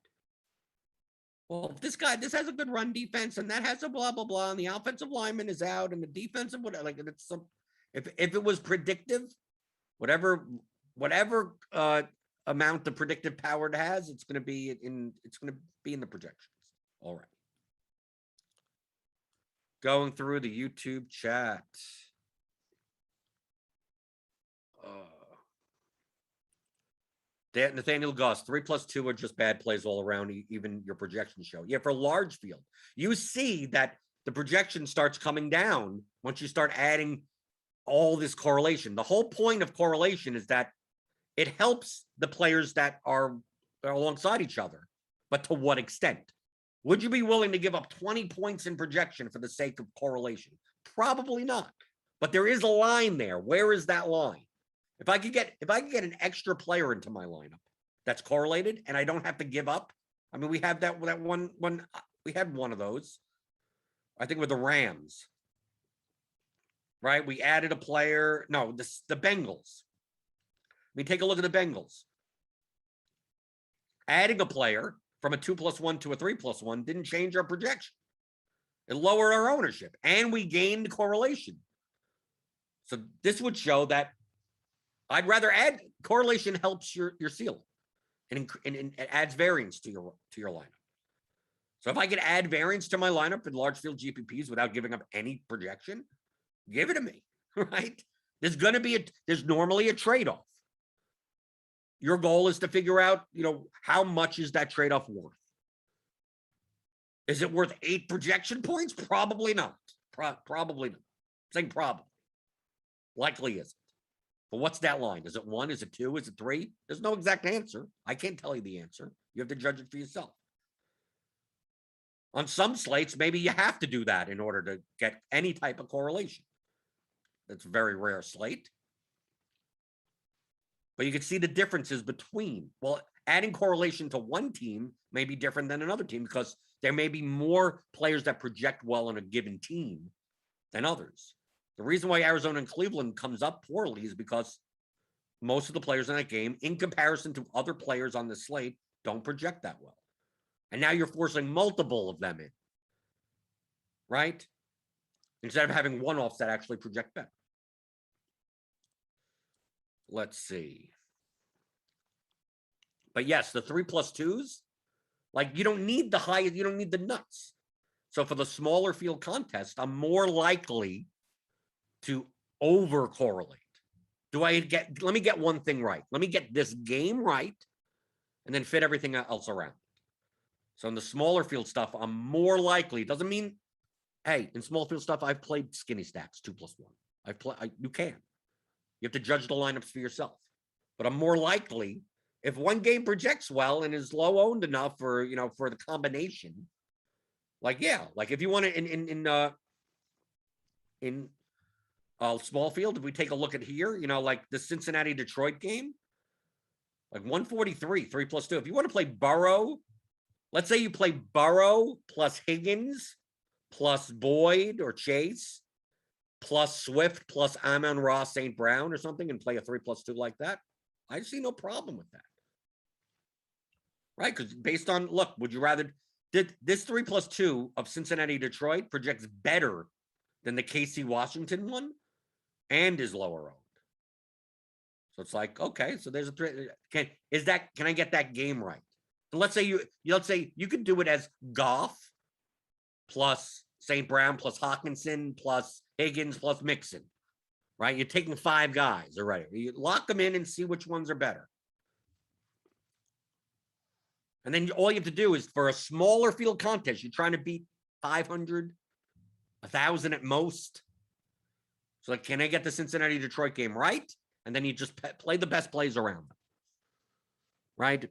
Well, this has a good run defense and that has a blah, blah, blah. And the offensive lineman is out and the defensive, if it was predictive, whatever amount the predictive power it has, it's going to be in the projections. All right. Going through the YouTube chat. Nathaniel Goss, 3+2 are just bad plays all around, even your projections show. Yeah, for large field, you see that the projection starts coming down once you start adding all this correlation. The whole point of correlation is that it helps the players that are alongside each other, but to what extent? Would you be willing to give up 20 points in projection for the sake of correlation? Probably not. But there is a line there. Where is that line? If I could get an extra player into my lineup that's correlated and I don't have to give up. I mean, we have that one we had one of those. I think with the Rams. Right? We added a player. No, the Bengals. I mean, take a look at the Bengals. Adding a player from a 2+1 to a 3+1 didn't change our projection. It lowered our ownership, and we gained correlation. So this would show that I'd rather add correlation helps your ceiling, and it adds variance to your lineup. So if I could add variance to my lineup in large field GPPs without giving up any projection, give it to me, right? There's normally a trade-off. Your goal is to figure out, how much is that trade-off worth? Is it worth 8 projection points? Probably not. Probably not. I'm saying probably. Likely isn't. But what's that line? Is it 1? Is it 2? Is it 3? There's no exact answer. I can't tell you the answer. You have to judge it for yourself. On some slates, maybe you have to do that in order to get any type of correlation. That's a very rare slate. But you can see the differences between, adding correlation to one team may be different than another team because there may be more players that project well on a given team than others. The reason why Arizona and Cleveland comes up poorly is because most of the players in that game, in comparison to other players on the slate, don't project that well. And now you're forcing multiple of them in, right? Instead of having one-offs that actually project better. Let's see. But yes, the 3+2s, you don't need the high, you don't need the nuts. So for the smaller field contest, I'm more likely to over correlate. Let me get one thing right. Let me get this game right and then fit everything else around. So in the smaller field stuff, I'm more likely, doesn't mean, hey, in small field stuff, I've played skinny stacks, 2+1. You can. You have to judge the lineups for yourself. But I'm more likely, if one game projects well and is low owned enough for, for the combination, if you want to in small field, if we take a look at here, the Cincinnati Detroit game, 143, 3+2. If you want to play Burrow, let's say you play Burrow plus Higgins plus Boyd or Chase plus Swift plus Amon-Ra St. Brown or something and play a 3+2 like that, I see no problem with that. Right? Because based on, would you rather, this 3+2 of Cincinnati Detroit projects better than the KC Washington one and is lower owned. So it's okay, so there's a can I get that game right? So let's say you could do it as Goff plus St. Brown plus Hawkinson plus Higgins plus Mixon, right? You're taking 5 guys already. You lock them in and see which ones are better. And then all you have to do is for a smaller field contest, you're trying to beat 500, 1,000 at most. So can I get the Cincinnati Detroit game right? And then you just play the best plays around them, right?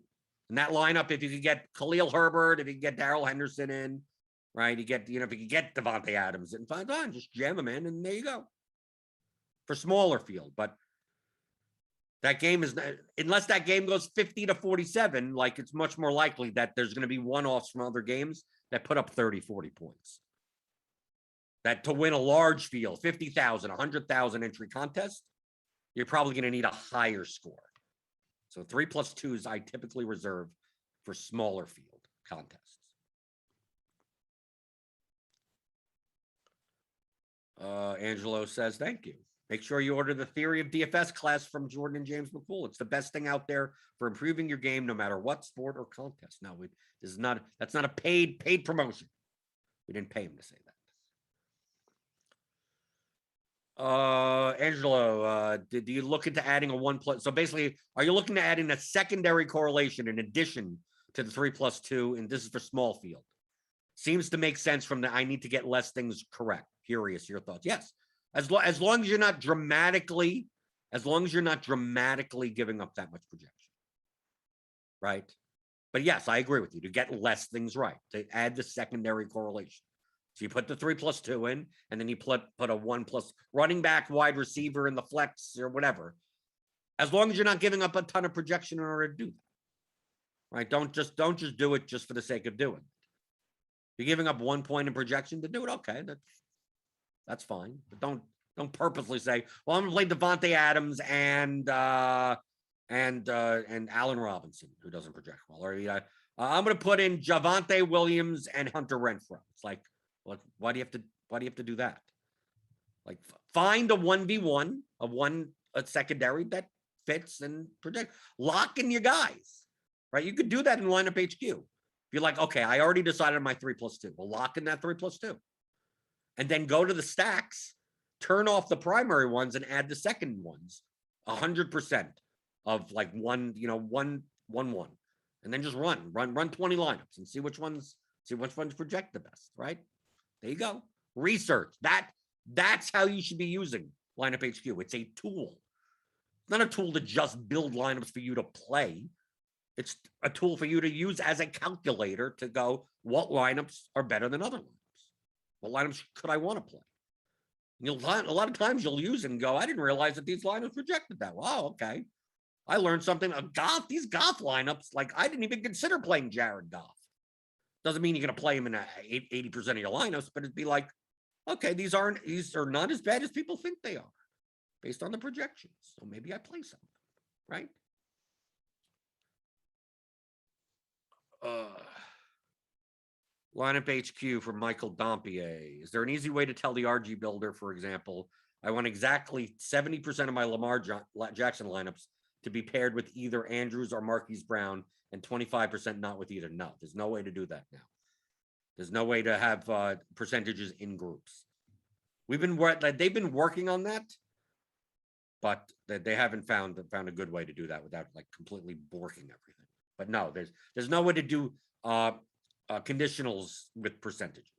And that lineup, if you could get Khalil Herbert, if you could get Darrell Henderson in, right? You get, if you could get Devontae Adams in, fine, just jam them in, and there you go. For smaller field, but that game is, unless that game goes 50-47, it's much more likely that there's going to be one-offs from other games that put up 30, 40 points. That to win a large field, 50,000, 100,000 entry contest, you're probably going to need a higher score. So 3+2s I typically reserve for smaller field contests. Angelo says, thank you. Make sure you order the Theory of DFS class from Jordan and James McCool. It's the best thing out there for improving your game, no matter what sport or contest. No, that's not a paid promotion. We didn't pay him to say that. Angelo, did you look into adding a 1+? So basically, are you looking to add in a secondary correlation in addition to the 3+2? And this is for small field. seems to make sense from the I need to get less things correct. Curious, your thoughts? Yes, as long as you're not dramatically, giving up that much projection, right? But yes, I agree with you to get less things right, to add the secondary correlation. So you put the 3+2 in, and then you put a 1+ running back, wide receiver in the flex or whatever. As long as you're not giving up a ton of projection in order to do that, right? Don't just do it just for the sake of doing it. You're giving up 1 point in projection to do it. Okay, that's fine, but don't purposely say, well, I'm gonna play Devontae Adams and Allen Robinson, who doesn't project well, or I'm going to put in Javonte Williams and Hunter Renfrow. It's like, well, why do you have to do that? Like, find a 1v1 of a secondary that fits and project. Lock in your guys, right? You could do that in lineup HQ. If you're like, okay, I already decided on my 3+2. Well, lock in that 3+2, and then go to the stacks, turn off the primary ones, and add the second ones 100%. Of like 1, 1, 1, 1, and then just run 20 lineups and see which ones project the best, right? There you go. Research. That's how you should be using lineup HQ. It's a tool. It's not a tool to just build lineups for you to play. It's a tool for you to use as a calculator to go, what lineups are better than other lineups? What lineups could I want to play? A lot of times you'll use it and go, I didn't realize that these lineups projected that. Wow, okay. I learned something. These Goff lineups, like I didn't even consider playing Jared Goff. Doesn't mean you're going to play him in 80% of your lineups, but it'd be like, okay, these are not as bad as people think they are based on the projections. So maybe I play some, right? Lineup HQ from Michael Dompier. Is there an easy way to tell the RG builder, for example, I want exactly 70% of my Lamar Jackson lineups to be paired with either Andrews or Marquise Brown, and 25% not with either? No, there's no way to do that now. There's no way to have percentages in groups. They've been working on that, but they haven't found a good way to do that without like completely borking everything. But no, there's no way to do conditionals with percentages.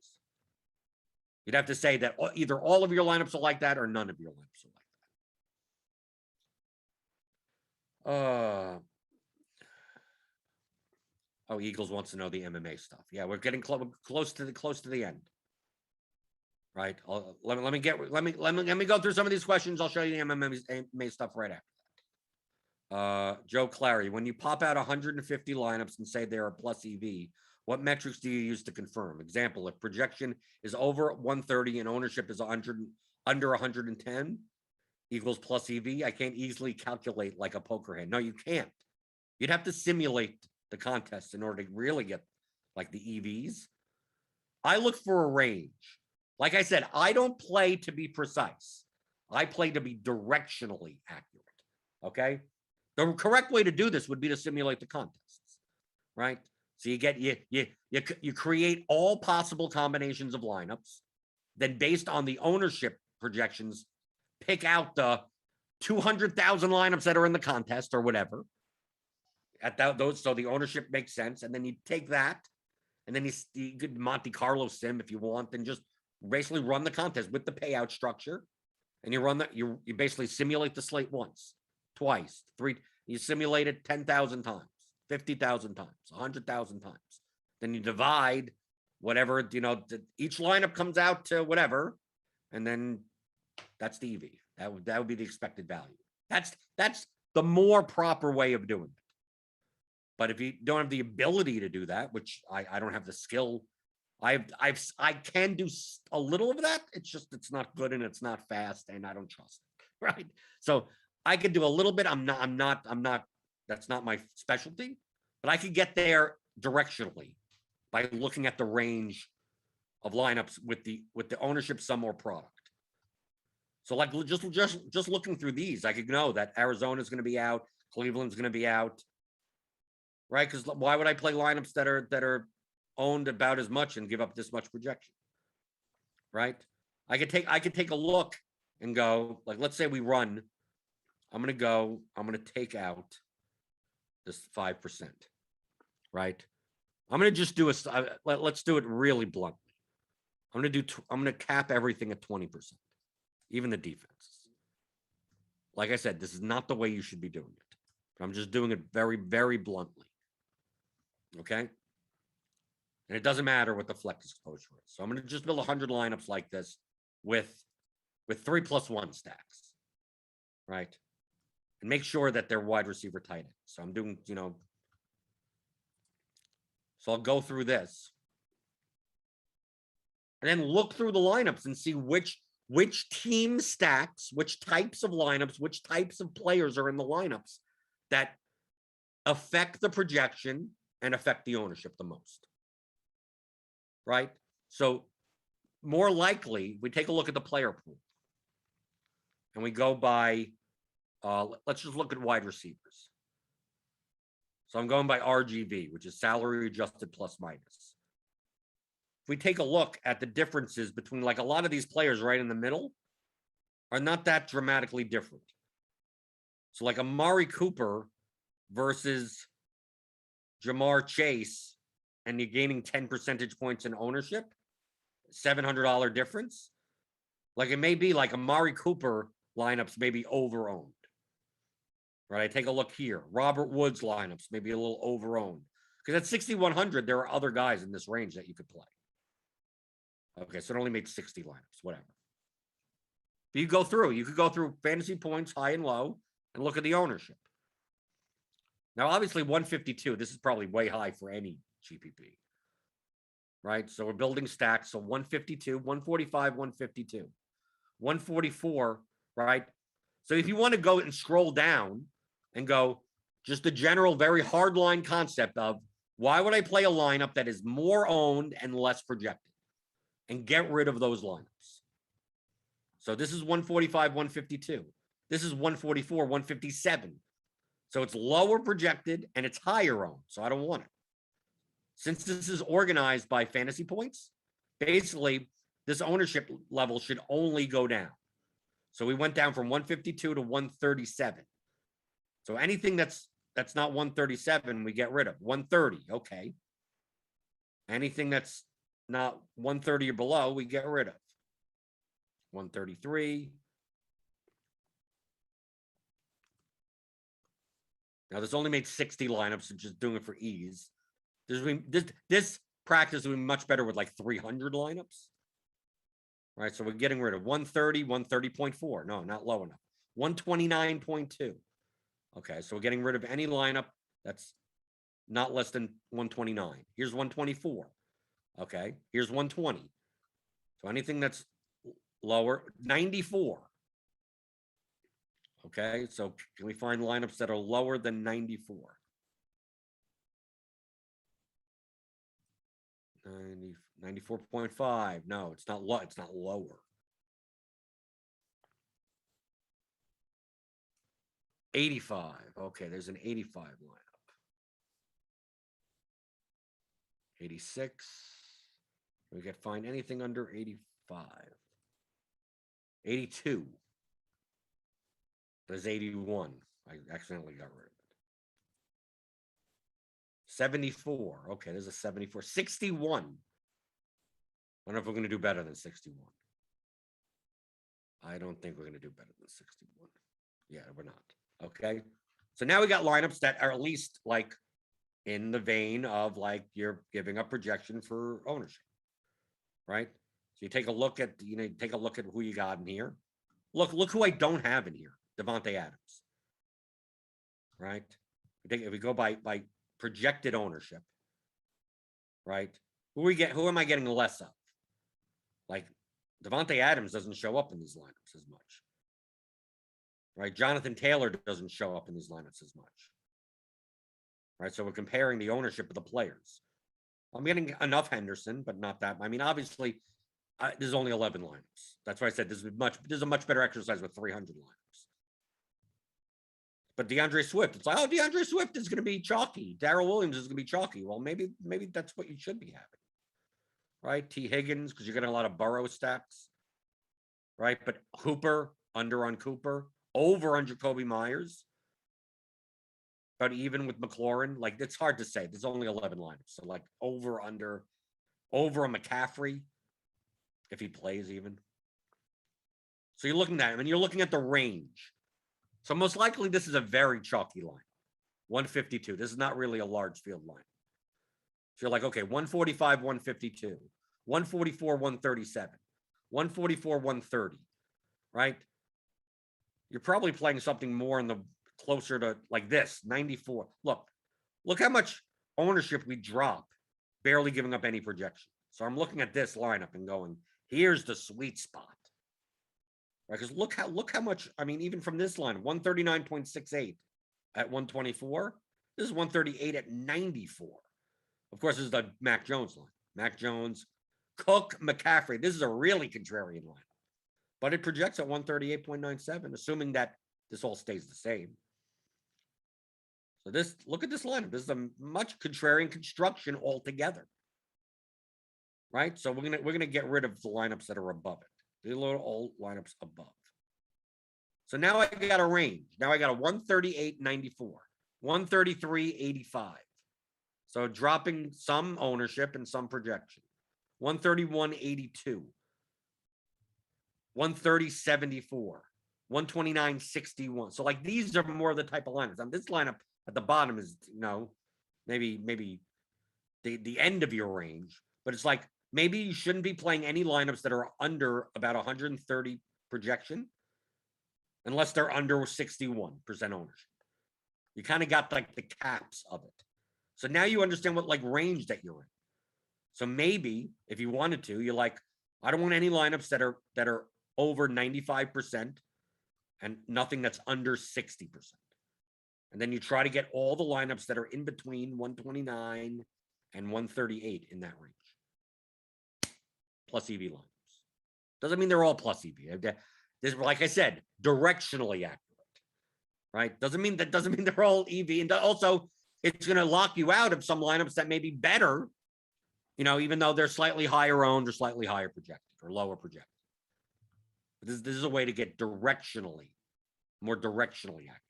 You'd have to say that either all of your lineups are like that or none of your lineups are like that. Eagles wants to know the MMA stuff. Yeah, we're getting close to the end. Right. Let me go through some of these questions. I'll show you the MMA stuff right after that. Joe Clary, when you pop out 150 lineups and say they're a plus EV, what metrics do you use to confirm? Example, if projection is over 130 and ownership is under 110 equals plus EV, I can't easily calculate like a poker hand. No, you can't. You'd have to simulate the contest in order to really get like the EVs. I look for a range. Like I said, I don't play to be precise. I play to be directionally accurate. Okay. The correct way to do this would be to simulate the contests, right? So you create all possible combinations of lineups. Then based on the ownership projections, pick out the 200,000 lineups that are in the contest or whatever. So the ownership makes sense. And then you take that, and then you could Monte Carlo sim if you want, and just basically run the contest with the payout structure. And you run that, you basically simulate the slate once, twice, three. You simulate it 10,000 times, 50,000 times, 100,000 times. Then you divide whatever, each lineup comes out to whatever, and then that's the EV. That would be the expected value. That's the more proper way of doing it. But if you don't have the ability to do that, which I don't have the skill, I can do a little of that. It's just it's not good and it's not fast and I don't trust it, right? So I could do a little bit. I'm not. That's not my specialty, but I could get there directionally by looking at the range of lineups with the ownership sum or product. So like just looking through these, I could know that Arizona's going to be out, Cleveland's going to be out, right? Because why would I play lineups that are owned about as much and give up this much projection, right? I could take a look and go, like, let's say we run. I'm going to take out this 5%, right? I'm going to just do let's do it really bluntly. I'm going to cap everything at 20%, even the defenses. Like I said, this is not the way you should be doing it. But I'm just doing it very, very bluntly. Okay? And it doesn't matter what the flex exposure is. So I'm going to just build 100 lineups like this with 3+1 stacks, right? And make sure that they're wide receiver tight end. So I'm doing, so I'll go through this. And then look through the lineups and see which team stacks, which types of lineups, which types of players are in the lineups that affect the projection and affect the ownership the most. Right? So more likely, we take a look at the player pool and we go by, let's just look at wide receivers. So I'm going by RGV, which is salary adjusted plus minus. If we take a look at the differences between, like, a lot of these players right in the middle are not that dramatically different. So like Amari Cooper versus Jamar Chase, and you're gaining 10 percentage points in ownership, $700 difference. Like, it may be like Amari Cooper lineups may be over-owned. Right? Take a look here. Robert Woods lineups may be a little over-owned. Because at 6,100, there are other guys in this range that you could play. Okay, so it only made 60 lineups, whatever. But you could go through fantasy points, high and low, and look at the ownership. Now, obviously, 152, this is probably way high for any GPP. Right? So we're building stacks. So 152, 145, 152. 144, right? So if you want to go and scroll down and go just the general, very hard line concept of why would I play a lineup that is more owned and less projected? And get rid of those lineups. So this is 145, 152. This is 144, 157. So it's lower projected and it's higher owned. So I don't want it. Since this is organized by fantasy points, basically this ownership level should only go down. So we went down from 152 to 137. So anything that's not 137, we get rid of. 130, okay. Anything that's not 130 or below, we get rid of. 133. Now, this only made 60 lineups, so just doing it for ease. This practice would be much better with like 300 lineups. Right, so we're getting rid of 130, 130.4. No, not low enough. 129.2. Okay, so we're getting rid of any lineup that's not less than 129. Here's 124. Okay, here's 120. So anything that's lower, 94. Okay, so can we find lineups that are lower than 94? 94.5. No, it's not low. It's not lower. 85. Okay, there's an 85 lineup. 86. We can find anything under 85. 82. There's 81. I accidentally got rid of it. 74. Okay, there's a 74. 61. I don't know if we're going to do better than 61. I don't think we're going to do better than 61. Yeah, we're not. Okay. So now we got lineups that are at least like in the vein of like you're giving a projection for ownership. Right? So you take a look at, take a look at who you got in here. Look who I don't have in here. Davante Adams. Right? If we go by projected ownership, right? Who am I getting less of? Like Davante Adams doesn't show up in these lineups as much. Right? Jonathan Taylor doesn't show up in these lineups as much. Right? So we're comparing the ownership of the players. I'm getting enough Henderson, but not that. I mean, obviously, there's only 11 lineups. That's why I said this is a much better exercise with 300 lineups. But DeAndre Swift, it's like, oh, DeAndre Swift is going to be chalky. Darrell Williams is going to be chalky. Well, maybe that's what you should be having. Right? T. Higgins, because you're getting a lot of Burrow stacks. Right? But Cooper, under on Cooper, over on Jacoby Myers. about even with McLaurin. Like, it's hard to say. There's only 11 lineups. So, like, over a McCaffrey, if he plays even. So you're looking at him, and you're looking at the range. So most likely this is a very chalky line. 152. This is not really a large field line. So you're like, okay, 145, 152, 144, 137, 144, 130, right? You're probably playing something more in the closer to like this, 94. Look how much ownership we drop, barely giving up any projection. So I'm looking at this lineup and going, here's the sweet spot. Right? Because look how much, I mean, even from this line, 139.68 at 124. This is 138 at 94. Of course, this is the Mac Jones line. Mac Jones, Cook, McCaffrey. This is a really contrarian line. But it projects at 138.97, assuming that this all stays the same. So look at this lineup. This is a much contrarian construction altogether. Right? So we're gonna get rid of the lineups that are above it. The little old lineups above. So now I got a range. Now I got a 138.94, 133.85. So dropping some ownership and some projection. 131.82, 130.74, 129.61. So like these are more of the type of lineups. And this lineup at the bottom is, maybe the end of your range, but it's like maybe you shouldn't be playing any lineups that are under about 130 projection unless they're under 61% ownership. You kind of got like the caps of it. So now you understand what like range that you're in. So maybe if you wanted to, you're like, I don't want any lineups that are over 95% and nothing that's under 60%. And then you try to get all the lineups that are in between 129 and 138 in that range. Plus EV lineups. Doesn't mean they're all plus EV. This, like I said, directionally accurate. Right? Doesn't mean they're all EV. And also, it's going to lock you out of some lineups that may be better, even though they're slightly higher owned or slightly higher projected or lower projected. But this is a way to get more directionally accurate.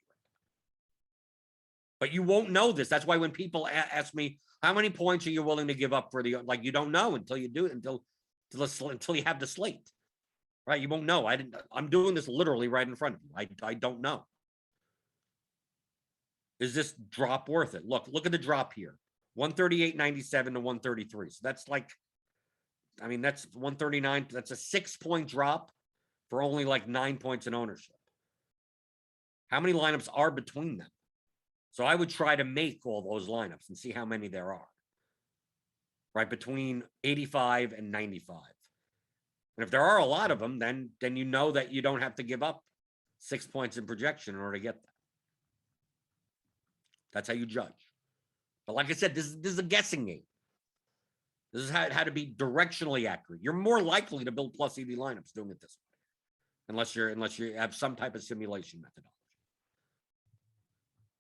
But you won't know this. That's why when people ask me, how many points are you willing to give up for you don't know until you do it, until you have the slate, right? You won't know. I'm doing this literally right in front of you. I don't know. Is this drop worth it? Look at the drop here. 138.97 to 133. So that's like, that's 139. That's a 6-point drop for only like 9 points in ownership. How many lineups are between them? So I would try to make all those lineups and see how many there are. Right, between 85 and 95. And if there are a lot of them, then you know that you don't have to give up 6 points in projection in order to get that. That's how you judge. But like I said, this is a guessing game. This is how to be directionally accurate. You're more likely to build plus EV lineups doing it this way, unless you have some type of simulation methodology.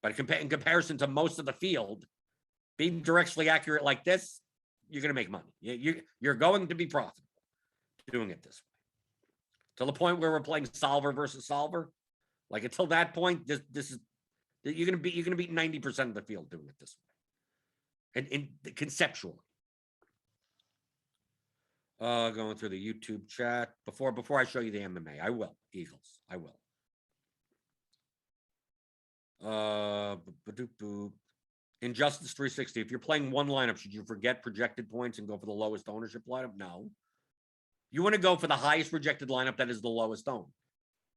But in comparison to most of the field, being directionally accurate like this, you're going to make money. You're going to be profitable doing it this way. To the point where we're playing solver versus solver, like until that point, this is you're going to beat 90% of the field doing it this way, and conceptually. Going through the YouTube chat before I show you the MMA, I will Eagles. I will. Injustice 360. If you're playing one lineup, should you forget projected points and go for the lowest ownership lineup? No. You want to go for the highest projected lineup that is the lowest owned.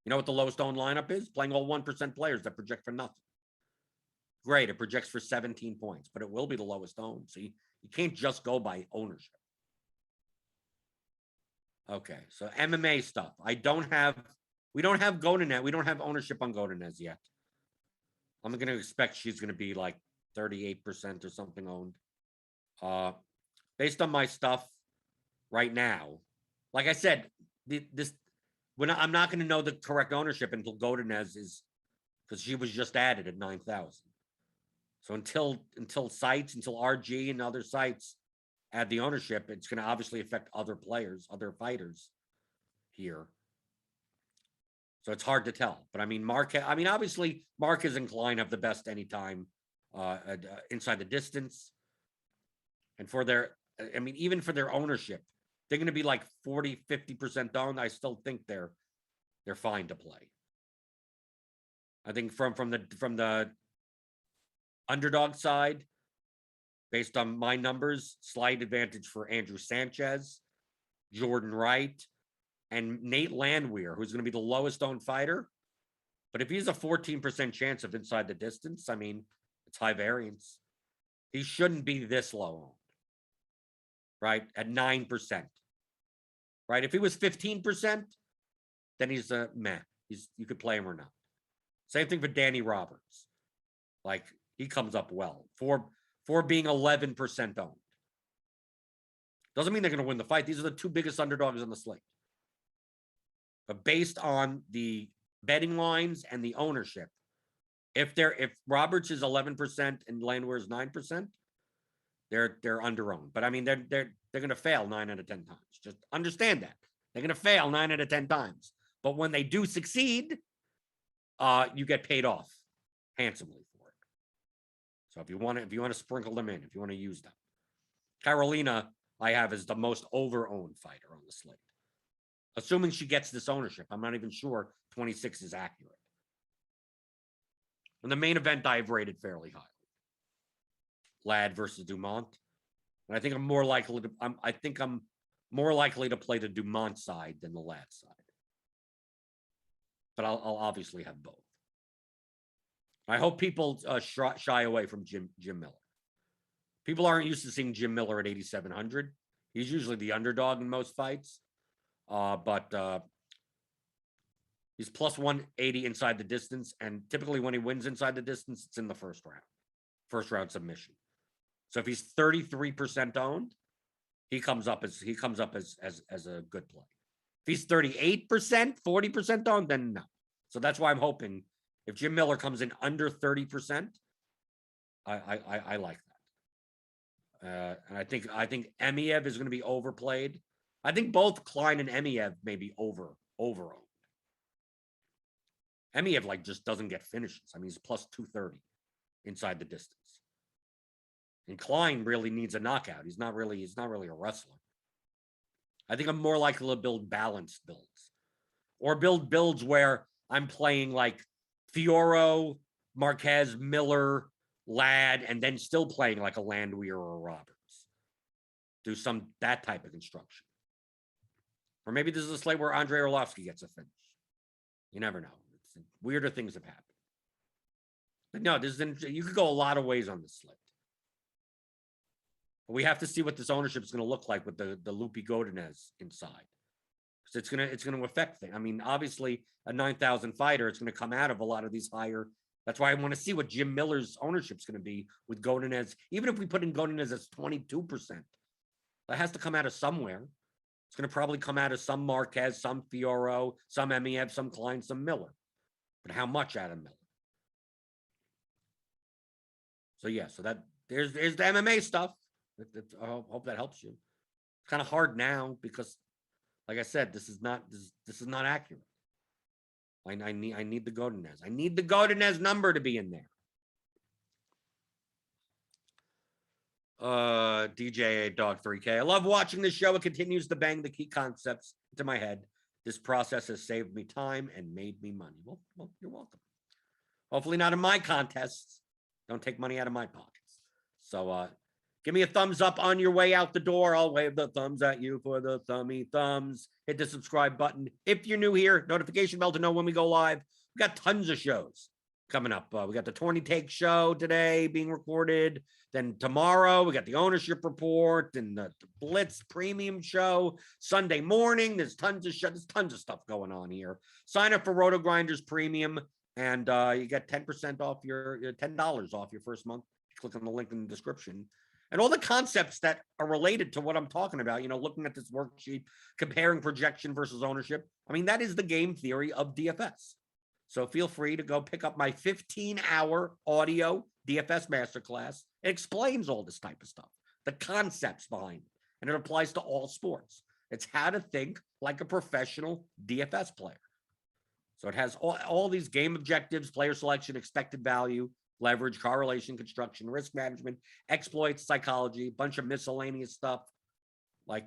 You know what the lowest owned lineup is? Playing all 1% players that project for nothing. Great. It projects for 17 points, but it will be the lowest owned. So you can't just go by ownership. Okay. So MMA stuff. We don't have Godinez. We don't have ownership on Godinez yet. I'm going to expect she's going to be like 38% or something owned. Based on my stuff right now, like I said, I'm not going to know the correct ownership until Godinez is, because she was just added at 9,000. So until RG and other sites add the ownership, it's going to obviously affect other players, other fighters here. So it's hard to tell. But obviously Marquez and Klein have the best anytime inside the distance. And for their, I mean, even for their ownership, they're going to be like 40, 50% owned. I still think they're fine to play. I think from the underdog side, based on my numbers, slight advantage for Andrew Sanchez, Jordan Wright, and Nate Landwehr, who's going to be the lowest owned fighter. But if he's a 14% chance of inside the distance, I mean, it's high variance. He shouldn't be this low owned, right? At 9%, right? If he was 15%, then he's a meh. You could play him or not. Same thing for Danny Roberts. Like, he comes up well for being 11% owned. Doesn't mean they're going to win the fight. These are the two biggest underdogs on the slate. But based on the betting lines and the ownership, if Roberts is 11% and Landwehr is 9%, they're under owned. But I mean, they're going to fail 9 out of 10 times. Just understand that they're going to fail 9 out of 10 times. But when they do succeed, you get paid off handsomely for it. So if you want to sprinkle them in, if you want to use them, Carolina, I have as the most over-owned fighter on the slate. Assuming she gets this ownership, I'm not even sure 26 is accurate. In the main event, I've rated fairly highly. Ladd versus Dumont, and I think I'm more likely to play the Dumont side than the Ladd side. But I'll obviously have both. I hope people shy away from Jim Miller. People aren't used to seeing Jim Miller at 8,700. He's usually the underdog in most fights. But he's plus 180 inside the distance. And typically when he wins inside the distance, it's in the first round submission. So if he's 33% owned, he comes up as a good play. If he's 38%, 40% owned, then no. So that's why I'm hoping if Jim Miller comes in under 30%, I like that. And I think Emiev is going to be overplayed. I think both Klein and Emiev may be over-owned. Emiev like just doesn't get finishes. I mean, he's plus 230 inside the distance. And Klein really needs a knockout. He's not really a wrestler. I think I'm more likely to build balanced builds. Or build builds where I'm playing like Fioro, Marquez, Miller, Ladd, and then still playing like a Landwehr or a Roberts. Do that type of construction. Or maybe this is a slate where Andrei Arlovsky gets a finish. You never know. Weirder things have happened. But no, you could go a lot of ways on this slate. But we have to see what this ownership is going to look like with the Lupi Godinez inside. Because it's going to affect things. I mean, obviously, a 9,000 fighter, it's going to come out of a lot of these higher. That's why I want to see what Jim Miller's ownership is going to be with Godinez. Even if we put in Godinez as 22%, that has to come out of somewhere. It's going to probably come out of some Marquez, some Fioro, some Emiev, some Klein, some Miller. But how much out of Miller? So yeah, so that there's the MMA stuff. I hope that helps you. It's kind of hard now because, like I said, this is not accurate. I need the Godinez. I need the Godinez number to be in there. DJ Dog 3K. I love watching this show. It continues to bang the key concepts into my head. This process has saved me time and made me money. Well, you're welcome. Hopefully not in my contests. Don't take money out of my pockets. So give me a thumbs up on your way out the door. I'll wave the thumbs at you for the thummy thumbs. Hit the subscribe button. If you're new here, notification bell to know when we go live. We got tons of shows coming up. We got the 20 Take show today being recorded. Then tomorrow, we got the ownership report and the Blitz premium show. Sunday morning, there's tons of stuff going on here. Sign up for RotoGrinders premium, and you get 10% off your $10 off your first month. Click on the link in the description. And all the concepts that are related to what I'm talking about, looking at this worksheet, comparing projection versus ownership. I mean, that is the game theory of DFS. So feel free to go pick up my 15-hour audio DFS Masterclass. It explains all this type of stuff, the concepts behind it, and it applies to all sports. It's how to think like a professional DFS player. So it has all these game objectives, player selection, expected value, leverage, correlation, construction, risk management, exploits, psychology, a bunch of miscellaneous stuff. Like,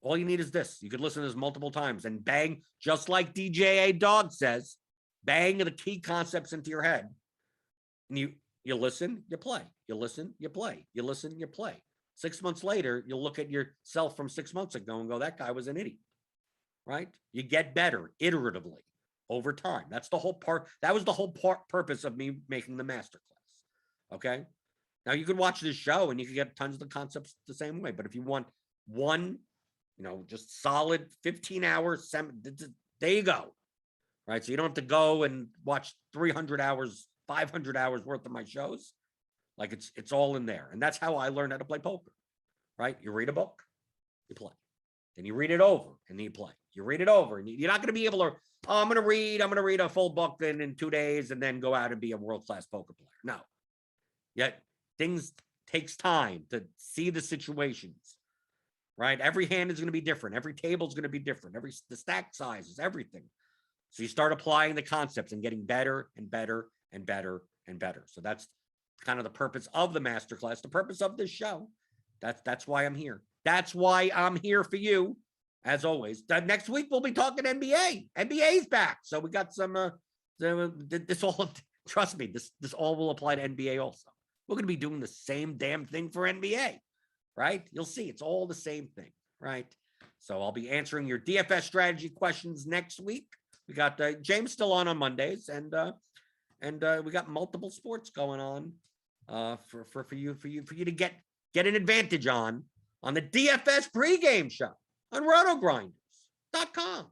all you need is this. You could listen to this multiple times and bang, just like DJA Dog says, bang the key concepts into your head. And you listen, you play. You listen, you play. You listen, you play. 6 months later, you'll look at yourself from 6 months ago and go, that guy was an idiot, right? You get better iteratively over time. That's the whole part. That was the whole purpose of me making the masterclass. Okay. Now you could watch this show and you can get tons of the concepts the same way. But if you want one, just solid 15 hours, there you go. Right. So you don't have to go and watch 300 hours, 500 hours worth of my shows. Like it's all in there. And that's how I learned how to play poker. Right. You read a book, you play. Then you read it over and then you play. You read it over and you're not going to be able to, I'm going to read a full book in 2 days and then go out and be a world-class poker player. No. Yet things takes time to see the situations, right? Every hand is going to be different. Every table is going to be different. The stack sizes, everything. So you start applying the concepts and getting better and better and better and better. So that's kind of the purpose of the masterclass, the purpose of this show. That's why I'm here. That's why I'm here for you, as always. Next week we'll be talking NBA. NBA's back, so we got some. This all, trust me, this all will apply to NBA also. We're going to be doing the same damn thing for NBA, right? You'll see, it's all the same thing, right? So I'll be answering your DFS strategy questions next week. We got James still on Mondays, and we got multiple sports going on for you to get an advantage on the DFS pregame show on RotoGrinders.com.